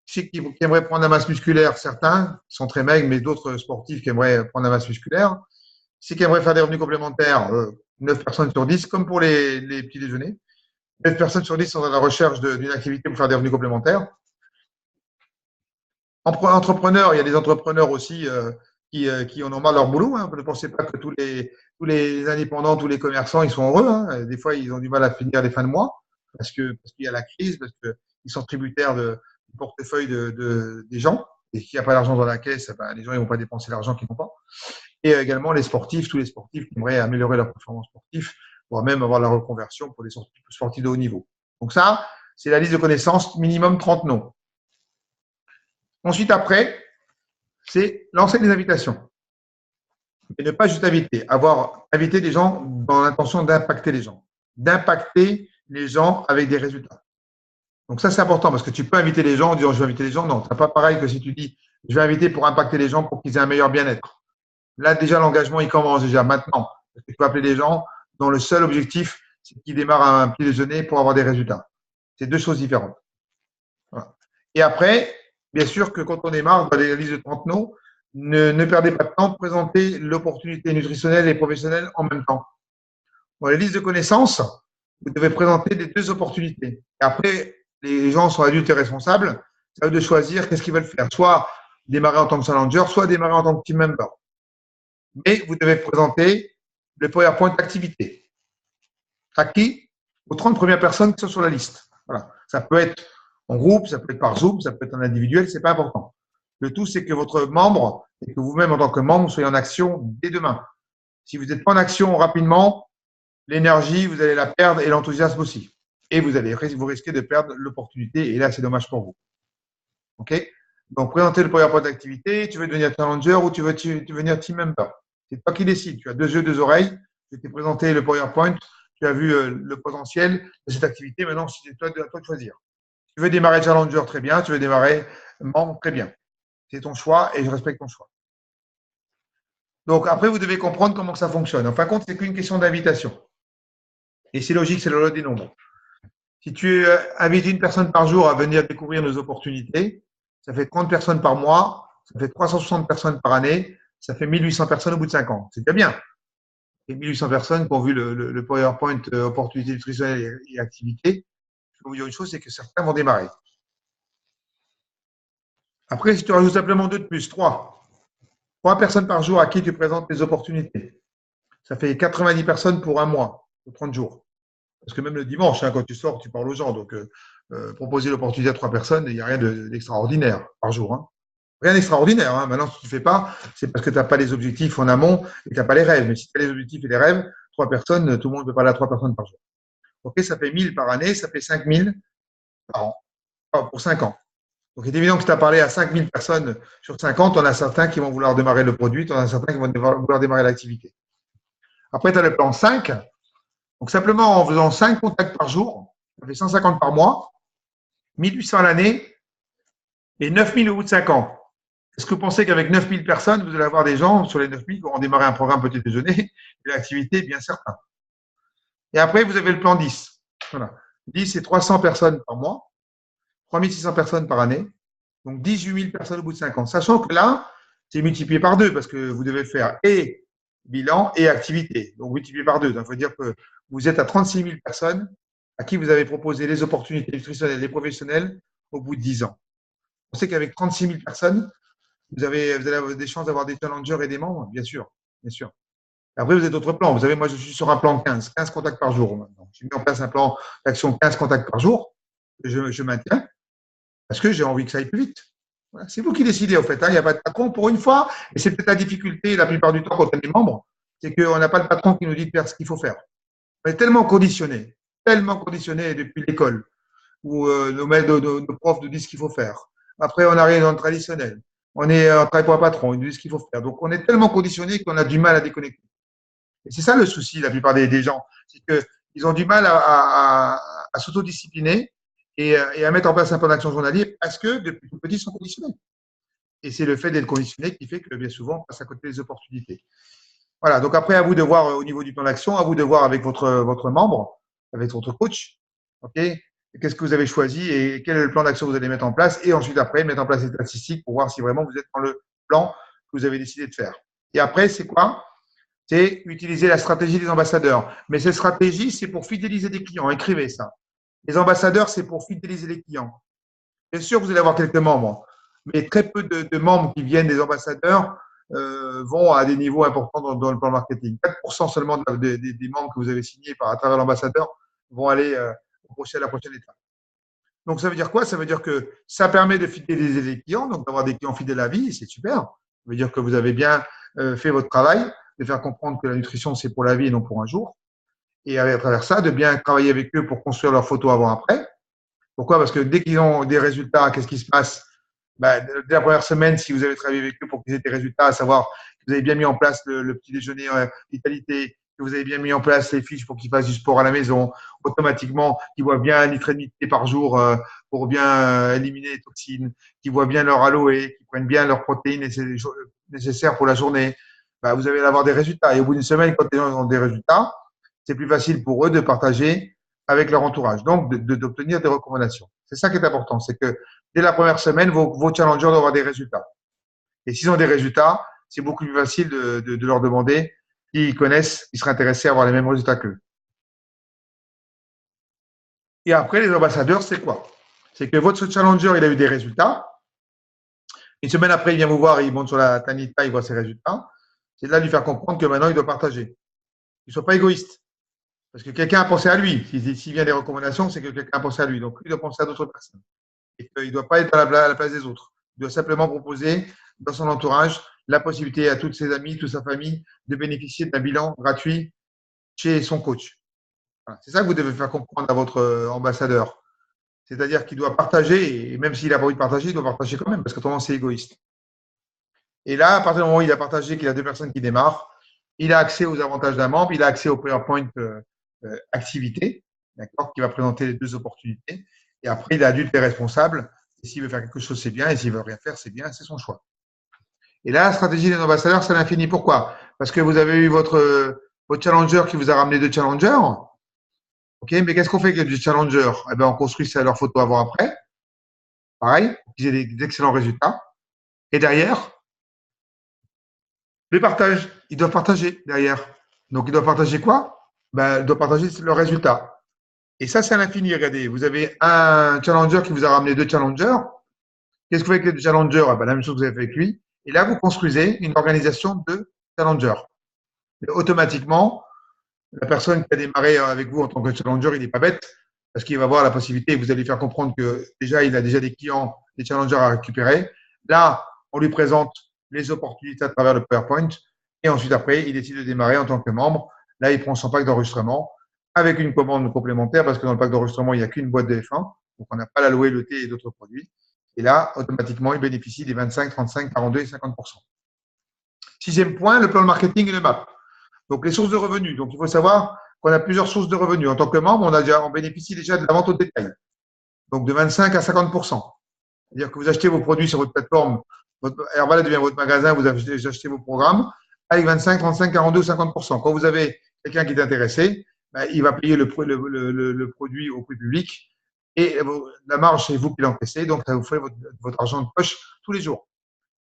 Qui c'est qui aimerait prendre la masse musculaire, certains, qui sont très maigres, mais d'autres sportifs qui aimeraient prendre la masse musculaire. Qui c'est qui aimerait faire des revenus complémentaires, 9 personnes sur 10, comme pour les petits déjeuners. 9 personnes sur 10 sont à la recherche d'une activité pour faire des revenus complémentaires. Entrepreneurs, il y a des entrepreneurs aussi qui en ont marre de leur boulot. Hein. Ne pensez pas que tous les indépendants, tous les commerçants, ils sont heureux. Hein. Des fois, ils ont du mal à finir les fins de mois parce qu'il y a la crise, parce qu'ils sont tributaires du portefeuille des gens. Et s'il n'y a pas d'argent dans la caisse, ben, les gens ne vont pas dépenser l'argent qu'ils n'ont pas. Et également les sportifs, tous les sportifs qui aimeraient améliorer leur performance sportive, voire même avoir la reconversion pour les sportifs de haut niveau. Donc ça, c'est la liste de connaissances, minimum 30 noms. Ensuite, après, c'est lancer des invitations. Et ne pas juste inviter, inviter des gens dans l'intention d'impacter les gens. D'impacter les gens avec des résultats. Donc ça, c'est important parce que tu peux inviter les gens en disant je vais inviter les gens. Non, ce n'est pas pareil que si tu dis je vais inviter pour impacter les gens pour qu'ils aient un meilleur bien-être. Là, déjà, l'engagement, il commence déjà maintenant. Parce que tu peux appeler les gens dont le seul objectif, c'est qu'ils démarrent un petit déjeuner pour avoir des résultats. C'est deux choses différentes. Voilà. Et après, bien sûr que quand on démarre dans les listes de 30 noms, ne perdez pas de temps de présenter l'opportunité nutritionnelle et professionnelle en même temps. Dans les listes de connaissances, vous devez présenter les deux opportunités. Et après, les gens sont adultes et responsables, c'est à eux de choisir qu'est-ce qu'ils veulent faire. Soit démarrer en tant que challenger, soit démarrer en tant que team member. Mais vous devez présenter le PowerPoint d'activité. À qui? Aux 30 premières personnes qui sont sur la liste. Voilà. Ça peut être en groupe, ça peut être par Zoom, ça peut être en individuel, c'est pas important. Le tout, c'est que votre membre et que vous-même en tant que membre soyez en action dès demain. Si vous n'êtes pas en action rapidement, l'énergie, vous allez la perdre et l'enthousiasme aussi. Et vous risquez de perdre l'opportunité et là, c'est dommage pour vous. OK? Donc, présenter le PowerPoint d'activité, tu veux devenir challenger ou tu veux devenir team member. C'est toi qui décides. Tu as 2 yeux, 2 oreilles. Je t'ai présenté le PowerPoint. Tu as vu le potentiel de cette activité. Maintenant, c'est à toi de choisir. Tu veux démarrer challenger, très bien. Tu veux démarrer membre, très bien. C'est ton choix et je respecte ton choix. Donc, après, vous devez comprendre comment ça fonctionne. En fin de compte, c'est qu'une question d'invitation. Et c'est logique, c'est la loi des nombres. Si tu invites une personne par jour à venir découvrir nos opportunités, ça fait 30 personnes par mois, ça fait 360 personnes par année, ça fait 1800 personnes au bout de 5 ans. C'est déjà bien. Et 1800 personnes qui ont vu le PowerPoint opportunité nutritionnelle et activité. Je peux vous dire une chose, c'est que certains vont démarrer. Après, si tu rajoutes simplement 2 de plus, 3 personnes par jour à qui tu présentes les opportunités, ça fait 90 personnes pour un mois, pour 30 jours. Parce que même le dimanche, hein, quand tu sors, tu parles aux gens. Donc, proposer l'opportunité à 3 personnes, il n'y a rien d'extraordinaire par jour. Hein. Rien d'extraordinaire. Hein. Maintenant, si tu ne fais pas, c'est parce que tu n'as pas les objectifs en amont et que tu n'as pas les rêves. Mais si tu as les objectifs et les rêves, 3 personnes, tout le monde peut parler à 3 personnes par jour. OK, ça fait 1000 par année, ça fait 5000 par an, pour 5 ans. Donc, il est évident que si tu as parlé à 5000 personnes sur 50, on a certains qui vont vouloir démarrer le produit, on a certains qui vont vouloir démarrer l'activité. Après, tu as le plan 5. Donc, simplement en faisant 5 contacts par jour, ça fait 150 par mois, 1800 à l'année et 9000 au bout de 5 ans. Est-ce que vous pensez qu'avec 9000 personnes, vous allez avoir des gens sur les 9000 qui auront démarré un programme petit déjeuner et l'activité, bien certain. Et après, vous avez le plan 10. Voilà. 10, c'est 300 personnes par mois, 3600 personnes par année, donc 18 000 personnes au bout de 5 ans. Sachant que là, c'est multiplié par 2 parce que vous devez faire et bilan et activité. Donc, multiplié par 2. Donc, il faut dire que vous êtes à 36 000 personnes à qui vous avez proposé les opportunités nutritionnelles et professionnelles au bout de 10 ans. On sait qu'avec 36 000 personnes, vous allez avoir des chances d'avoir des challengers et des membres, bien sûr. Bien sûr. Après, vous avez d'autres plans. Vous savez, moi, je suis sur un plan 15 contacts par jour maintenant. J'ai mis en place un plan d'action 15 contacts par jour. Je maintiens parce que j'ai envie que ça aille plus vite. Voilà. C'est vous qui décidez, en fait. Hein. Il n'y a pas de patron pour une fois. Et c'est peut-être la difficulté la plupart du temps quand on est membre, c'est qu'on n'a pas le patron qui nous dit de faire ce qu'il faut faire. On est tellement conditionné depuis l'école, où nos profs nous disent ce qu'il faut faire. Après, on arrive dans le traditionnel. On travaille pour un patron, ils nous disent ce qu'il faut faire. Donc, on est tellement conditionné qu'on a du mal à déconnecter. Et c'est ça le souci, la plupart des gens. C'est qu'ils ont du mal à s'autodiscipliner et à mettre en place un plan d'action journalier parce que depuis tout petit, ils sont conditionnés. Et c'est le fait d'être conditionné qui fait que bien souvent, on passe à côté des opportunités. Voilà, donc après, à vous de voir au niveau du plan d'action, à vous de voir avec votre membre, avec votre coach, ok, qu'est-ce que vous avez choisi et quel est le plan d'action que vous allez mettre en place et ensuite après, mettre en place des statistiques pour voir si vraiment vous êtes dans le plan que vous avez décidé de faire. Et après, c'est quoi? C'est utiliser la stratégie des ambassadeurs. Mais cette stratégie, c'est pour fidéliser des clients. Écrivez ça. Les ambassadeurs, c'est pour fidéliser les clients. Bien sûr, vous allez avoir quelques membres, mais très peu de membres qui viennent des ambassadeurs vont à des niveaux importants dans le plan marketing. 4% seulement des membres que vous avez signés à travers l'ambassadeur vont aller à la prochaine étape. Donc, ça veut dire quoi? Ça veut dire que ça permet de fidéliser les clients, donc d'avoir des clients fidèles à vie, c'est super. Ça veut dire que vous avez bien fait votre travail, de faire comprendre que la nutrition, c'est pour la vie et non pour un jour. Et à travers ça, de bien travailler avec eux pour construire leurs photos avant-après. Pourquoi? Parce que dès qu'ils ont des résultats, qu'est-ce qui se passe? Dès la première semaine, si vous avez travaillé avec eux pour qu'ils aient des résultats, à savoir que vous avez bien mis en place le petit déjeuner vitalité, que vous avez bien mis en place les fiches pour qu'ils fassent du sport à la maison, automatiquement, qu'ils voient bien 1,5 litre par jour pour bien éliminer les toxines, qu'ils voient bien leur aloe, qu'ils prennent bien leurs protéines nécessaires pour la journée, vous allez avoir des résultats. Et au bout d'une semaine, quand les gens ont des résultats, c'est plus facile pour eux de partager avec leur entourage, donc d'obtenir des recommandations. C'est ça qui est important, c'est que dès la première semaine, vos challengers doivent avoir des résultats. Et s'ils ont des résultats, c'est beaucoup plus facile de leur demander s'ils connaissent, ils seraient intéressés à avoir les mêmes résultats qu'eux. Et après, les ambassadeurs, c'est quoi? C'est que votre challenger, il a eu des résultats. Une semaine après, il vient vous voir, il monte sur la Tanita, il voit ses résultats. C'est de là de lui faire comprendre que maintenant, il doit partager. Il ne soit pas égoïste. Parce que quelqu'un a pensé à lui. S'il vient des recommandations, c'est que quelqu'un a pensé à lui. Donc, lui doit penser à d'autres personnes. Et qu'il ne doit pas être à la place des autres. Il doit simplement proposer dans son entourage la possibilité à toutes ses amis, toute sa famille de bénéficier d'un bilan gratuit chez son coach. Voilà. C'est ça que vous devez faire comprendre à votre ambassadeur. C'est-à-dire qu'il doit partager, et même s'il n'a pas envie de partager, il doit partager quand même, parce qu'autrement, c'est égoïste. Et là, à partir du moment où il a partagé qu'il a 2 personnes qui démarrent, il a accès aux avantages d'un membre, il a accès au PowerPoint activité, d'accord, qui va présenter les 2 opportunités. Et après, il est adulte et responsable. Et s'il veut faire quelque chose, c'est bien. Et s'il veut rien faire, c'est bien. C'est son choix. Et là, la stratégie des ambassadeurs, c'est l'infini. Pourquoi? Parce que vous avez eu votre challenger qui vous a ramené 2 challengers. OK, mais qu'est-ce qu'on fait avec les challengers? Eh bien, on construit ça à leur photo avant-après. Pareil, ils aient des excellents résultats. Et derrière, les partages. Ils doivent partager derrière. Donc, ils doivent partager quoi? Ils doivent partager leurs résultats. Et ça, c'est à l'infini. Regardez, vous avez un challenger qui vous a ramené 2 challengers. Qu'est-ce que vous faites avec les challengers? La même chose que vous avez fait avec lui. Et là, vous construisez une organisation de challengers. Et automatiquement, La personne qui a démarré avec vous en tant que challenger, il n'est pas bête parce qu'il va avoir la possibilité, vous allez faire comprendre que déjà, il a déjà des clients, des challengers à récupérer. Là, on lui présente les opportunités à travers le PowerPoint et ensuite, après, il décide de démarrer en tant que membre. Là, il prend son pack d'enregistrement avec une commande complémentaire parce que dans le pack d'enregistrement, il n'y a qu'une boîte de F1. Donc, on n'a pas la louer, le thé et d'autres produits. Et là, automatiquement, il bénéficie des 25, 35, 42 et 50%. Sixième point, le plan de marketing et le MAP. Donc, les sources de revenus. Donc, il faut savoir qu'on a plusieurs sources de revenus. En tant que membre, on bénéficie déjà de la vente au détail. Donc, de 25 à 50%. C'est-à-dire que vous achetez vos produits sur votre plateforme, Herbal devient votre magasin, vous achetez vos programmes avec 25, 35, 42 ou 50%. Quand vous avez quelqu'un qui est intéressé, ben, il va payer le produit au prix public et la marge, c'est vous qui l'encaissez. Donc, ça vous fait votre argent de poche tous les jours.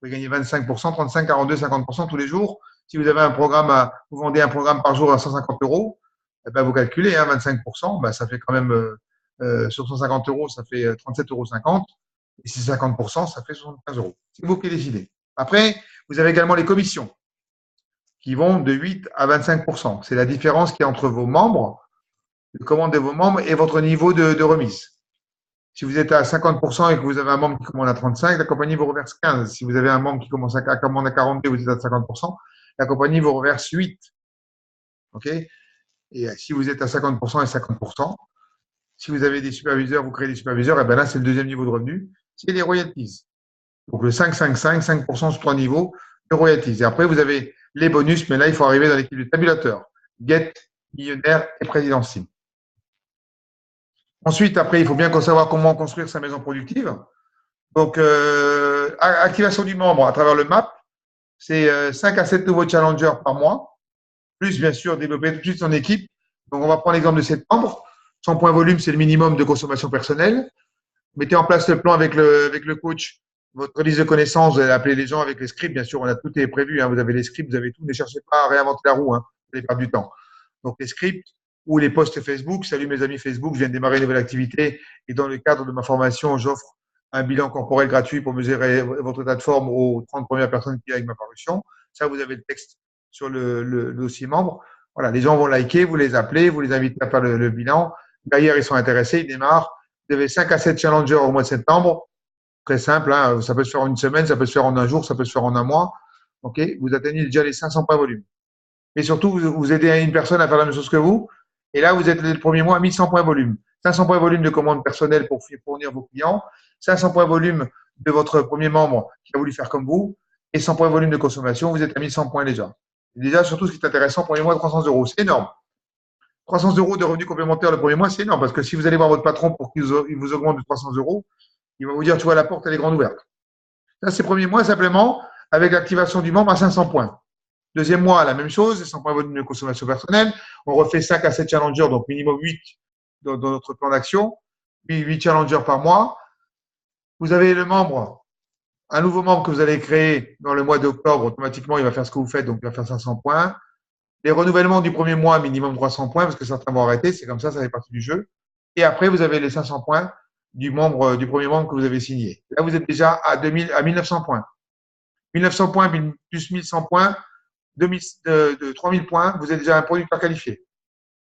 Vous pouvez gagner 25%, 35, 42, 50% tous les jours. Si vous avez un programme, vous vendez un programme par jour à 150 euros, eh ben, vous calculez, 25%, ben, ça fait quand même, sur 150 euros, ça fait 37,50 euros. Et si c'est 50%, ça fait 75 euros. C'est vous qui décidez. Après, vous avez également les commissions qui vont de 8 à 25%. C'est la différence qu'il y a entre vos membres, le commande de vos membres et votre niveau de remise. Si vous êtes à 50% et que vous avez un membre qui commande à 35, la compagnie vous reverse 15. Si vous avez un membre qui commence à commander à 42 et vous êtes à 50%, la compagnie vous reverse 8. OK? Et si vous êtes à 50% et 50%, si vous avez des superviseurs, vous créez des superviseurs, et bien là, c'est le deuxième niveau de revenu, c'est les royalties. Donc le 5-5-5, 5% sur 3 niveaux de royalties. Et après, vous avez les bonus, mais là, il faut arriver dans l'équipe de tabulateur. Get, millionnaire et président sim. Ensuite, après, il faut bien savoir comment construire sa maison productive. Donc, activation du membre à travers le MAP, c'est 5 à 7 nouveaux challengers par mois, plus bien sûr développer tout de suite son équipe. Donc, on va prendre l'exemple de septembre. 100 points volume, c'est le minimum de consommation personnelle. Mettez en place le plan avec le coach, votre liste de connaissances, vous allez appeler les gens avec les scripts, bien sûr, on a tout est prévu, hein, vous avez les scripts, vous avez tout, ne cherchez pas à réinventer la roue, hein, vous allez perdre du temps. Donc, les scripts ou les posts Facebook, salut mes amis Facebook, je viens de démarrer une nouvelle activité et dans le cadre de ma formation, j'offre un bilan corporel gratuit pour mesurer votre état de forme aux 30 premières personnes qui avec ma parution. Ça, vous avez le texte sur le dossier membre. Voilà, les gens vont liker, vous les appelez, vous les invitez à faire le bilan. Derrière, ils sont intéressés, ils démarrent. Vous avez 5 à 7 challengers au mois de septembre. Très simple, hein. Ça peut se faire en une semaine, ça peut se faire en un jour, ça peut se faire en un mois. OK? Vous atteignez déjà les 500 points volume. Mais surtout, vous aidez une personne à faire la même chose que vous. Et là, vous êtes le premier mois à 1100 points volume. 500 points volume de commande personnelle pour fournir vos clients. 500 points volume de votre premier membre qui a voulu faire comme vous. Et 100 points volume de consommation, vous êtes à 1100 points déjà. Et déjà, surtout, ce qui est intéressant, premier mois, 300 euros. C'est énorme. 300 euros de revenus complémentaires le premier mois, c'est énorme. Parce que si vous allez voir votre patron pour qu'il vous augmente de 300 euros, il va vous dire, tu vois, la porte, elle est grande ouverte. Ça, c'est le premier mois, simplement, avec l'activation du membre à 500 points. Deuxième mois, la même chose, 100 points volume de consommation personnelle. On refait 5 à 7 challengers, donc minimum 8 dans notre plan d'action. 8 challengers par mois. Vous avez le membre, un nouveau membre que vous allez créer dans le mois d'octobre. Automatiquement, il va faire ce que vous faites, donc il va faire 500 points. Les renouvellements du premier mois, minimum 300 points, parce que certains vont arrêter. C'est comme ça fait partie du jeu. Et après, vous avez les 500 points du premier membre que vous avez signé. Là, vous êtes déjà à 1900 points. 1900 points plus 1100 points, de 3000 points, vous êtes déjà un producteur qualifié.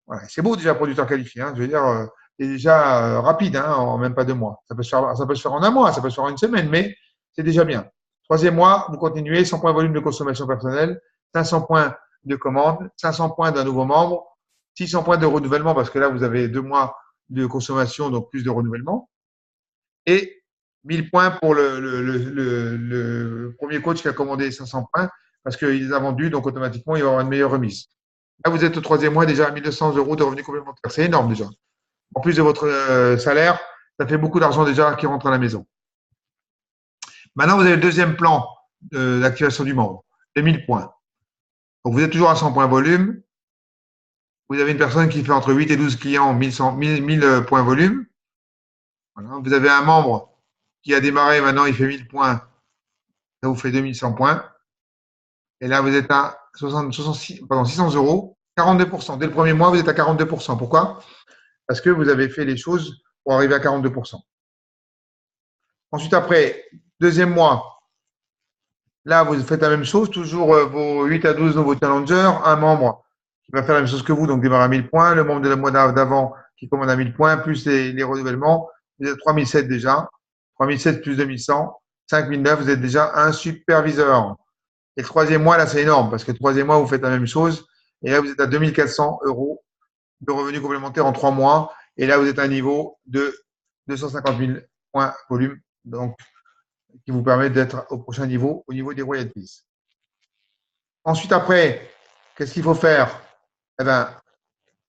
Voilà. C'est beau déjà un producteur qualifié. Hein. Je veux dire, c'est déjà rapide, hein, en même pas 2 mois. Ça peut se faire en un mois, ça peut se faire en une semaine, mais c'est déjà bien. Troisième mois, vous continuez, 100 points volume de consommation personnelle, 500 points de commande, 500 points d'un nouveau membre, 600 points de renouvellement, parce que là, vous avez 2 mois de consommation, donc plus de renouvellement, et 1000 points pour le premier coach qui a commandé 500 points, parce qu'il les a vendus, donc automatiquement, il va avoir une meilleure remise. Là, vous êtes au troisième mois déjà à 1200 euros de revenus complémentaires. C'est énorme déjà. En plus de votre salaire, ça fait beaucoup d'argent déjà qui rentre à la maison. Maintenant, vous avez le deuxième plan d'activation du membre, les 1000 points. Donc, vous êtes toujours à 100 points volume. Vous avez une personne qui fait entre 8 et 12 clients, 1000 points volume. Voilà. Vous avez un membre qui a démarré, maintenant il fait 1000 points. Ça vous fait 2100 points. Et là, vous êtes à 600 euros, 42%. Dès le premier mois, vous êtes à 42%. Pourquoi? Parce que vous avez fait les choses pour arriver à 42%. Ensuite, après, deuxième mois, là, vous faites la même chose, toujours vos 8 à 12 nouveaux challengers, un membre qui va faire la même chose que vous, donc démarrer à 1000 points. Le membre de la mois d'avant qui commande à 1000 points, plus les renouvellements. Vous êtes à 3007 déjà. 3007 plus 2100. 5009, vous êtes déjà un superviseur. Et le troisième mois, là, c'est énorme parce que le troisième mois, vous faites la même chose. Et là, vous êtes à 2400 euros de revenus complémentaires en 3 mois. Et là, vous êtes à un niveau de 250 000 points volume. Donc, qui vous permet d'être au prochain niveau, au niveau des royalties. Ensuite, après, qu'est-ce qu'il faut faire? Eh bien,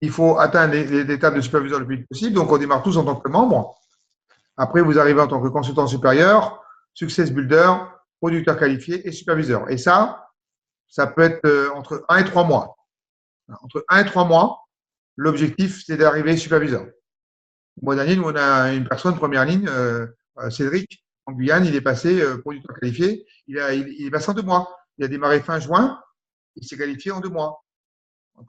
il faut atteindre les étapes de superviseur le plus vite possible. Donc, on démarre tous en tant que membre. Après, vous arrivez en tant que consultant supérieur, success builder, producteur qualifié et superviseur. Et ça peut être entre 1 et 3 mois. Entre 1 et 3 mois, l'objectif, c'est d'arriver superviseur. Le mois dernier, nous, on a une personne, première ligne, Cédric, en Guyane, il est passé producteur qualifié. Il est passé en 2 mois. Il a démarré fin juin, il s'est qualifié en 2 mois.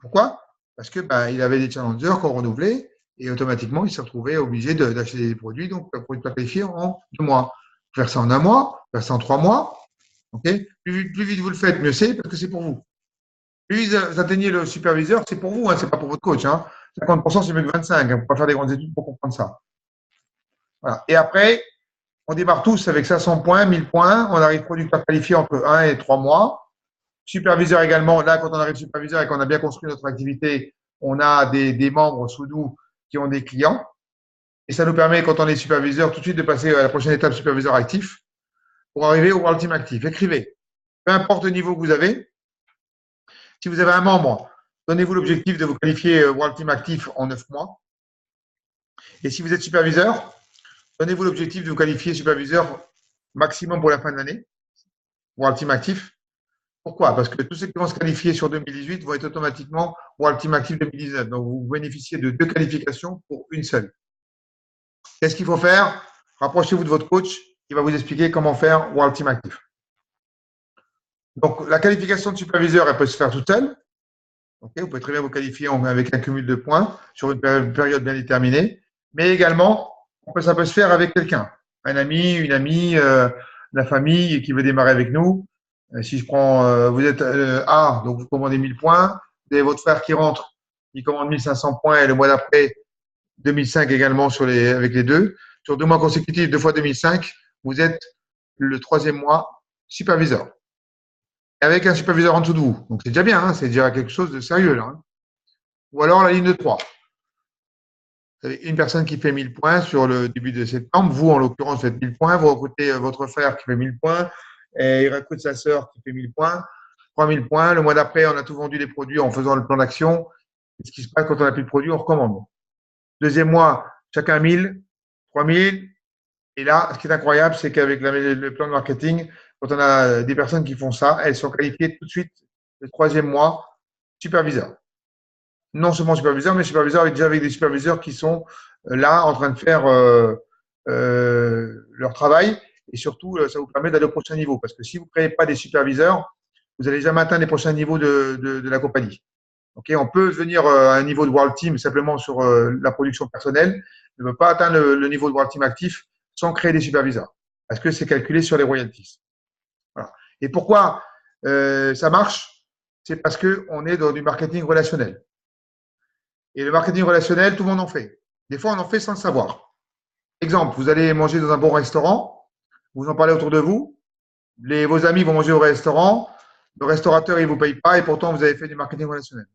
Pourquoi? Parce que il avait des challengers qu'on renouvelait et automatiquement, il s'est retrouvé obligé d'acheter des produits, donc producteur qualifié en 2 mois. Faire ça en 1 mois, faire ça en 3 mois. Okay, plus vite vous le faites, mieux c'est, parce que c'est pour vous. Plus vite vous atteignez le superviseur, c'est pour vous, hein, c'est pas pour votre coach. Hein. 50%, c'est mieux que 25. Il ne faut pas faire des grandes études pour comprendre ça. Voilà. Et après, on démarre tous avec 500 points, 1000 points. On arrive producteur qualifié entre 1 et 3 mois. Superviseur également. Là, quand on arrive superviseur et qu'on a bien construit notre activité, on a des membres sous nous qui ont des clients. Et ça nous permet, quand on est superviseur, tout de suite de passer à la prochaine étape superviseur actif pour arriver au World Team Actif. Écrivez. Peu importe le niveau que vous avez. Si vous avez un membre, donnez-vous l'objectif de vous qualifier World Team Actif en 9 mois. Et si vous êtes superviseur, donnez-vous l'objectif de vous qualifier superviseur maximum pour la fin de l'année, World Team Actif. Pourquoi? Parce que tous ceux qui vont se qualifier sur 2018 vont être automatiquement World Team Actif 2019. Donc, vous bénéficiez de 2 qualifications pour une seule. Qu'est-ce qu'il faut faire? Rapprochez-vous de votre coach qui va vous expliquer comment faire World Team Actif. Donc, la qualification de superviseur, elle peut se faire toute seule. Okay, vous pouvez très bien vous qualifier avec un cumul de points sur une période bien déterminée. Mais également, ça peut se faire avec quelqu'un. Un ami, une amie, la famille qui veut démarrer avec nous. Si je prends, vous êtes A, donc vous commandez 1000 points. Vous avez votre frère qui rentre, il commande 1500 points et le mois d'après, 2005 également avec les deux. Sur 2 mois consécutifs, 2 fois 2005, vous êtes le 3e mois superviseur. Avec un superviseur en dessous de vous. Donc, c'est déjà bien, hein, c'est déjà quelque chose de sérieux. Là, hein. Ou alors, la ligne de 3. Vous avez une personne qui fait 1000 points sur le début de septembre. Vous, en l'occurrence, faites 1000 points. Vous recrutez votre frère qui fait 1000 points. Et il recrute sa sœur qui fait 1000 points. 3000 points. Le mois d'après, on a tout vendu les produits en faisant le plan d'action. Et ce qui se passe quand on n'a plus de produits, on recommande. 2e mois, chacun 1000, 3000. Et là, ce qui est incroyable, c'est qu'avec le plan de marketing, quand on a des personnes qui font ça, elles sont qualifiées tout de suite le 3e mois superviseur. Non seulement superviseur, mais superviseur déjà avec des superviseurs qui sont là en train de faire leur travail. Et surtout, ça vous permet d'aller au prochain niveau. Parce que si vous ne créez pas des superviseurs, vous n'allez jamais atteindre les prochains niveaux de la compagnie. Okay, on peut venir à un niveau de World Team simplement sur la production personnelle, mais on ne peut pas atteindre le niveau de World Team actif sans créer des superviseurs. Parce que c'est calculé sur les royalties. Voilà. Et pourquoi ça marche? C'est parce qu'on est dans du marketing relationnel. Et le marketing relationnel, tout le monde en fait. Des fois, on en fait sans le savoir. Exemple, vous allez manger dans un bon restaurant, vous en parlez autour de vous, vos amis vont manger au restaurant, le restaurateur, il ne vous paye pas et pourtant, vous avez fait du marketing relationnel.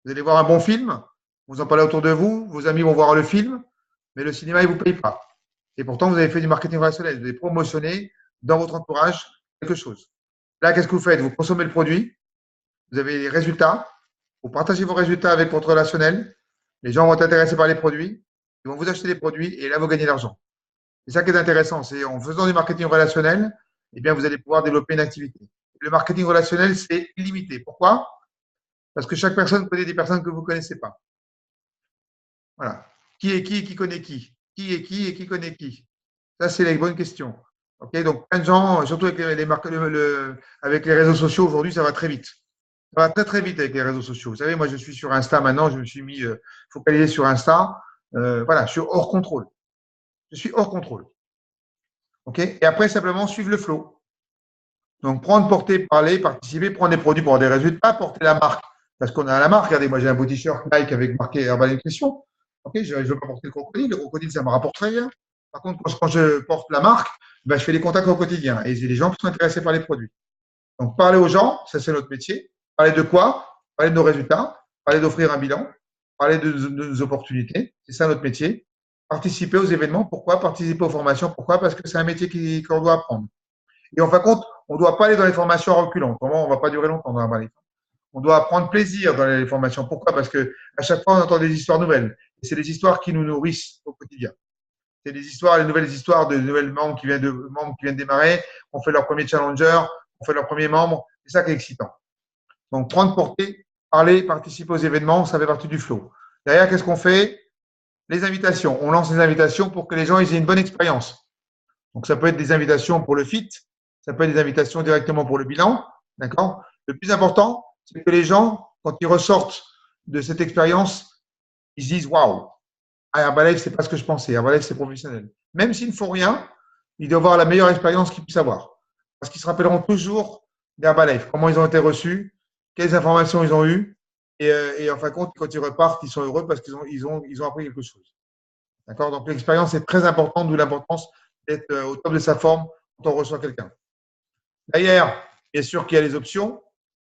Vous allez voir un bon film, vous en parlez autour de vous, vos amis vont voir le film, mais le cinéma, il ne vous paye pas. Et pourtant, vous avez fait du marketing relationnel. Vous avez promotionné dans votre entourage quelque chose. Là, qu'est-ce que vous faites? Vous consommez le produit, vous avez les résultats, vous partagez vos résultats avec votre relationnel, les gens vont être intéressés par les produits, ils vont vous acheter des produits et là, vous gagnez de l'argent. C'est ça qui est intéressant, c'est en faisant du marketing relationnel, eh bien, vous allez pouvoir développer une activité. Le marketing relationnel, c'est illimité. Pourquoi? Parce que chaque personne connaît des personnes que vous ne connaissez pas. Voilà. Qui est qui connaît qui? Qui est qui et qui connaît qui? Ça, c'est les bonnes questions. Okay, donc, plein de gens, surtout avec avec les réseaux sociaux, aujourd'hui, ça va très vite. Ça va très, très vite avec les réseaux sociaux. Vous savez, moi, je suis sur Insta maintenant, je me suis mis focalisé sur Insta. Voilà, je suis hors contrôle. Je suis hors contrôle. Okay, et après, simplement, suivre le flow. Donc, prendre, porter, parler, participer, prendre des produits pour avoir des résultats, porter la marque Parce qu'on a la marque. Regardez, moi, j'ai un beau t-shirt Nike avec marqué Herbalife Nutrition. Ok, je ne veux pas porter le crocodile. Le crocodile, ça me rapporte très bien. Par contre, quand je porte la marque, ben, je fais des contacts au quotidien. Et j'ai des gens qui sont intéressés par les produits. Donc, parler aux gens, ça, c'est notre métier. Parler de quoi? Parler de nos résultats. Parler d'offrir un bilan. Parler de nos opportunités. C'est ça notre métier. Participer aux événements. Pourquoi? Participer aux formations. Pourquoi? Parce que c'est un métier qu'on doit apprendre. Et en fin de compte, on ne doit pas aller dans les formations en reculant. Comment on ne va pas durer longtemps dans la vallée. On doit prendre plaisir dans les formations. Pourquoi? Parce que à chaque fois, on entend des histoires nouvelles. Et c'est des histoires qui nous nourrissent au quotidien. C'est des histoires, les nouvelles histoires de nouvelles membres qui viennent de démarrer, on fait leur premier challenger, on fait leur premier membre. C'est ça qui est excitant. Donc, prendre portée, parler, participer aux événements, ça fait partie du flow. Derrière, qu'est-ce qu'on fait? Les invitations. On lance les invitations pour que les gens aient une bonne expérience. Donc, ça peut être des invitations pour le fit, ça peut être des invitations directement pour le bilan. D'accord? Le plus important, c'est que les gens, quand ils ressortent de cette expérience, ils se disent waouh, Herbalife, c'est pas ce que je pensais. Herbalife, c'est professionnel. Même s'ils ne font rien, ils doivent avoir la meilleure expérience qu'ils puissent avoir. Parce qu'ils se rappelleront toujours d'Herbalife, comment ils ont été reçus, quelles informations ils ont eues. Et en fin de compte, quand ils repartent, ils sont heureux parce qu'ils ont appris quelque chose. D'accord? Donc, l'expérience est très importante, d'où l'importance d'être au top de sa forme quand on reçoit quelqu'un. D'ailleurs, bien sûr qu'il y a les options.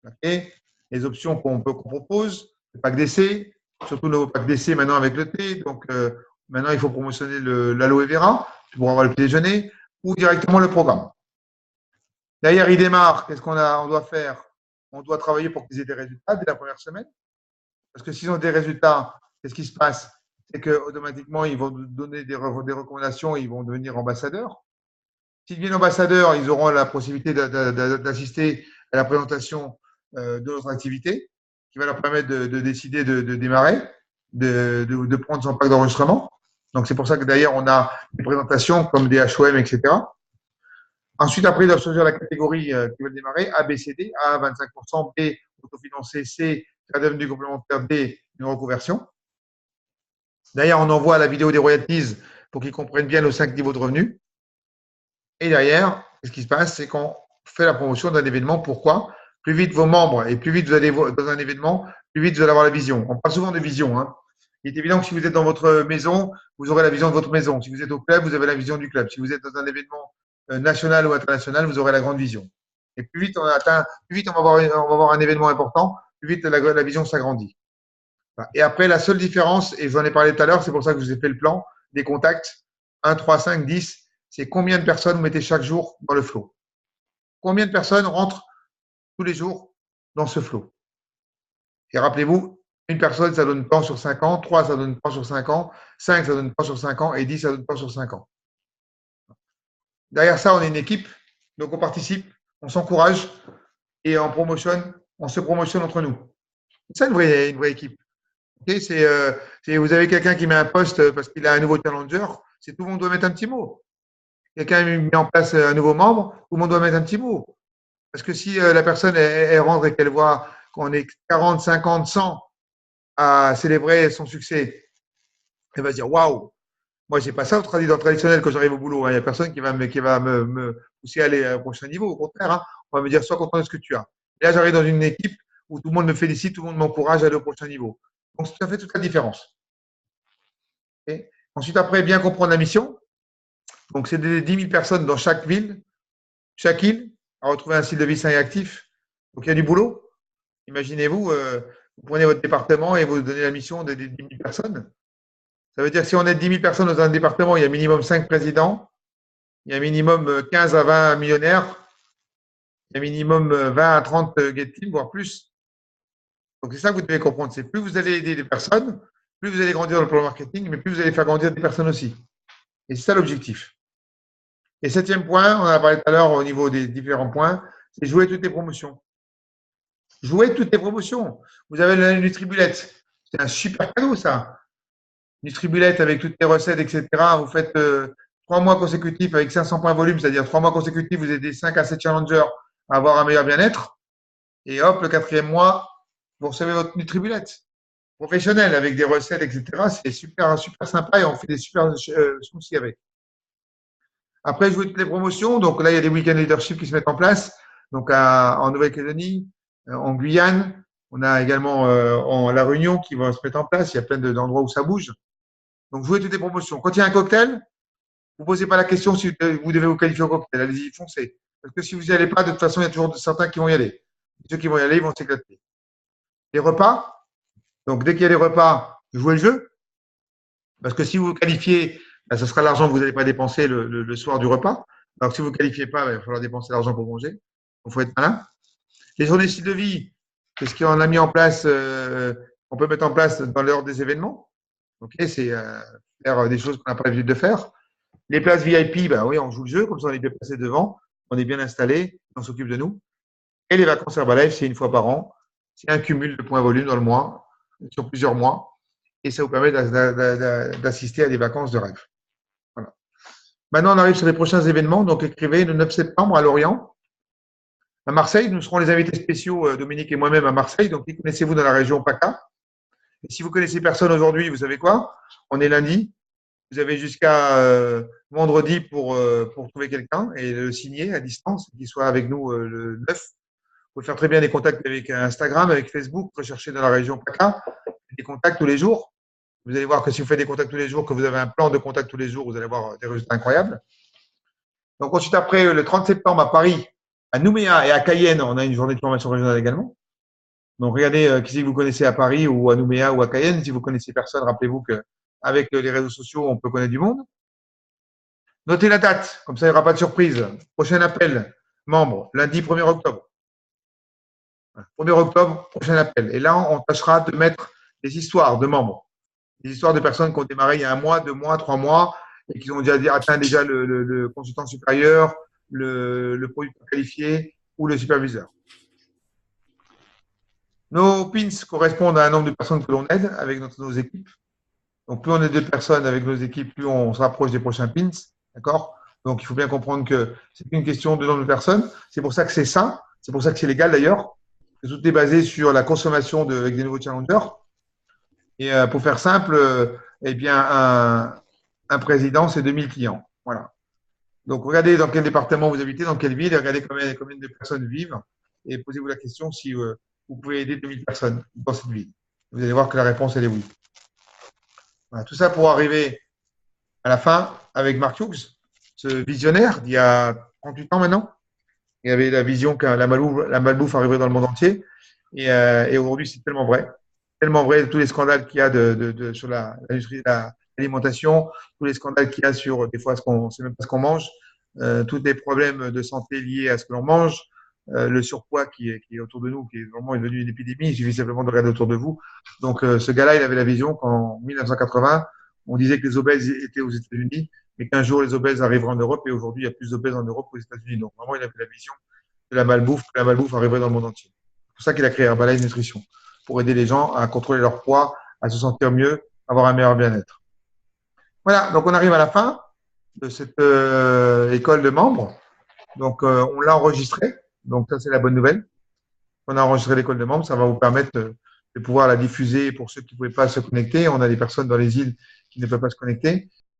Okay, les options qu'on propose, le pack d'essai, surtout le pack d'essai maintenant avec le thé. Donc, maintenant, il faut promotionner l'aloe vera pour avoir le petit déjeuner ou directement le programme. D'ailleurs, il démarre. Qu'est-ce qu'on doit faire? On doit travailler pour qu'ils aient des résultats dès la première semaine. Parce que s'ils ont des résultats, qu'est-ce qui se passe? C'est qu'automatiquement, ils vont donner des recommandations, ils vont devenir ambassadeurs. S'ils deviennent ambassadeurs, ils auront la possibilité d'assister à la présentation de notre activité, qui va leur permettre de décider de démarrer, de prendre son pack d'enregistrement. Donc, c'est pour ça que d'ailleurs, on a des présentations comme des HOM, etc. Ensuite, après, ils doivent choisir la catégorie qui veulent démarrer, A, B, C, D. A, 25%, B, autofinancé, C, devenu complémentaire, D, une reconversion. D'ailleurs, on envoie la vidéo des royalties pour qu'ils comprennent bien nos 5 niveaux de revenus. Et derrière, ce qui se passe, c'est qu'on fait la promotion d'un événement. Pourquoi? Plus vite vos membres et plus vite vous allez dans un événement, plus vite vous allez avoir la vision. On parle souvent de vision. Hein. Il est évident que si vous êtes dans votre maison, vous aurez la vision de votre maison. Si vous êtes au club, vous avez la vision du club. Si vous êtes dans un événement national ou international, vous aurez la grande vision. Et plus vite on va avoir un événement important, plus vite la vision s'agrandit. Et après, la seule différence, et j'en ai parlé tout à l'heure, c'est pour ça que je vous ai fait le plan, des contacts, 1, 3, 5, 10, c'est combien de personnes vous mettez chaque jour dans le flow. Combien de personnes rentrent tous les jours dans ce flow. Et rappelez-vous, une personne, ça donne temps sur 5 ans, 3, ça donne temps sur 5 ans, 5, ça donne temps sur 5 ans, et 10, ça donne temps sur 5 ans. Derrière ça, on est une équipe, donc on participe, on s'encourage, et on se promotionne entre nous. C'est ça une vraie équipe. Okay, vous avez quelqu'un qui met un poste parce qu'il a un nouveau challenger, c'est tout le monde doit mettre un petit mot. Quelqu'un met en place un nouveau membre, tout le monde doit mettre un petit mot. Parce que si la personne elle rentre et qu'elle voit qu'on est 40, 50, 100 à célébrer son succès, elle va se dire waouh, moi j'ai pas ça au traditionnel quand j'arrive au boulot. Il n'y a personne qui va me pousser à aller au prochain niveau. Au contraire, hein, on va me dire sois content de ce que tu as. Et là, j'arrive dans une équipe où tout le monde me félicite, tout le monde m'encourage à aller au prochain niveau. Donc, ça fait toute la différence. Okay. Ensuite, après, bien comprendre la mission. Donc, c'est des 10 000 personnes dans chaque ville, chaque île, à retrouver un style de vie sain et actif. Donc, il y a du boulot. Imaginez-vous, vous prenez votre département et vous donnez la mission de 10 000 personnes. Ça veut dire que si on est 10 000 personnes dans un département, il y a minimum 5 présidents, il y a minimum 15 à 20 millionnaires, il y a minimum 20 à 30 get team, voire plus. Donc, c'est ça que vous devez comprendre. C'est plus vous allez aider des personnes, plus vous allez grandir dans le plan marketing, mais plus vous allez faire grandir des personnes aussi. Et c'est ça l'objectif. Et 7e point, on en a parlé tout à l'heure au niveau des différents points, c'est jouer toutes les promotions. Jouer toutes les promotions. Vous avez la Nutribulette. C'est un super cadeau, ça. Nutribulette avec toutes les recettes, etc. Vous faites 3 mois consécutifs avec 500 points volume, c'est-à-dire 3 mois consécutifs, vous aidez 5 à 7 challengers à avoir un meilleur bien-être. Et hop, le 4e mois, vous recevez votre Nutribulette professionnelle avec des recettes, etc. C'est super, super sympa et on fait des super smoothies avec. Après, jouer toutes les promotions. Donc là, il y a des week-end leadership qui se mettent en place. Donc en Nouvelle-Calédonie, en Guyane, On a également la réunion qui va se mettre en place. Il y a plein d'endroits où ça bouge. Donc, jouez toutes les promotions. Quand il y a un cocktail, vous ne posez pas la question si vous devez vous qualifier au cocktail. Allez-y, foncez. Parce que si vous n'y allez pas, de toute façon, il y a toujours certains qui vont y aller. Ceux qui vont y aller, ils vont s'éclater. Les repas. Donc, dès qu'il y a les repas, jouez le jeu. Parce que si vous vous qualifiez, ben, ce sera l'argent que vous n'allez pas dépenser le soir du repas. Alors que si vous ne qualifiez pas, ben, il va falloir dépenser l'argent pour manger. Donc, il faut être malin. Les journées style de vie, c'est ce qu'on a mis en place, on peut mettre en place dans l'ordre des événements. Okay, c'est faire des choses qu'on n'a pas l'habitude de faire. Les places VIP, ben oui, on joue le jeu, comme ça on est bien placé devant, on est bien installé, on s'occupe de nous. Et les vacances Herbalife, c'est une fois par an. C'est un cumul de points volume dans le mois, sur plusieurs mois. Et ça vous permet d'assister à des vacances de rêve. Voilà. Maintenant, on arrive sur les prochains événements. Donc, écrivez le 9 septembre à Lorient. À Marseille, nous serons les invités spéciaux, Dominique et moi-même à Marseille. Donc, qui connaissez-vous dans la région PACA? Et si vous connaissez personne aujourd'hui, vous savez quoi? On est lundi. Vous avez jusqu'à vendredi pour trouver quelqu'un et le signer à distance, qu'il soit avec nous le 9. Vous pouvez faire très bien des contacts avec Instagram, avec Facebook, rechercher dans la région PACA, des contacts tous les jours. Vous allez voir que si vous faites des contacts tous les jours, que vous avez un plan de contacts tous les jours, vous allez avoir des résultats incroyables. Donc ensuite, après, le 30 septembre à Paris, à Nouméa et à Cayenne, on a une journée de formation régionale également. Donc regardez qui vous connaissez à Paris ou à Nouméa ou à Cayenne. Si vous connaissez personne, rappelez-vous qu'avec les réseaux sociaux, on peut connaître du monde. Notez la date, comme ça il n'y aura pas de surprise. Prochain appel, membres, lundi 1er octobre. 1er octobre, prochain appel. Et là, on tâchera de mettre des histoires de membres. Des histoires de personnes qui ont démarré il y a 1 mois, 2 mois, 3 mois et qui ont déjà atteint déjà le consultant supérieur, le producteur qualifié ou le superviseur. Nos pins correspondent à un nombre de personnes que l'on aide avec nos équipes. Donc, plus on est de personnes avec nos équipes, plus on se rapproche des prochains pins. D'accord? Donc, il faut bien comprendre que c'est une question de nombre de personnes. C'est pour ça que c'est ça. C'est pour ça que c'est légal d'ailleurs. Tout est basé sur la consommation avec des nouveaux challengers. Et pour faire simple, eh bien, un président, c'est 2000 clients. Voilà. Donc, regardez dans quel département vous habitez, dans quelle ville, et regardez combien de personnes vivent. Et posez-vous la question si vous pouvez aider 2000 personnes dans cette ville. Vous allez voir que la réponse, elle est oui. Voilà, tout ça pour arriver à la fin avec Mark Hughes, ce visionnaire d'il y a 38 ans maintenant. Il avait la vision que la malbouffe arriverait dans le monde entier. Et aujourd'hui, c'est tellement vrai. Tellement vrai, tous les scandales qu'il y a sur l'industrie de l'alimentation, tous les scandales qu'il y a sur des fois on ne sait même pas ce qu'on mange, tous les problèmes de santé liés à ce que l'on mange, le surpoids qui est autour de nous, qui est vraiment devenu une épidémie. Il suffit simplement de regarder autour de vous. Donc, ce gars-là, il avait la vision qu'en 1980, on disait que les obèses étaient aux États-Unis, mais qu'un jour, les obèses arriveraient en Europe. Et aujourd'hui, il y a plus d'obèses en Europe qu'aux États-Unis. Donc, vraiment, il avait la vision de la malbouffe, que la malbouffe arriverait dans le monde entier. C'est pour ça qu'il a créé Herbalife Nutrition, pour aider les gens à contrôler leur poids, à se sentir mieux, avoir un meilleur bien-être. Voilà, donc on arrive à la fin de cette école de membres. Donc, on l'a enregistré. Donc, ça, c'est la bonne nouvelle. On a enregistré l'école de membres. Ça va vous permettre de pouvoir la diffuser pour ceux qui ne pouvaient pas se connecter. On a des personnes dans les îles qui ne peuvent pas se connecter.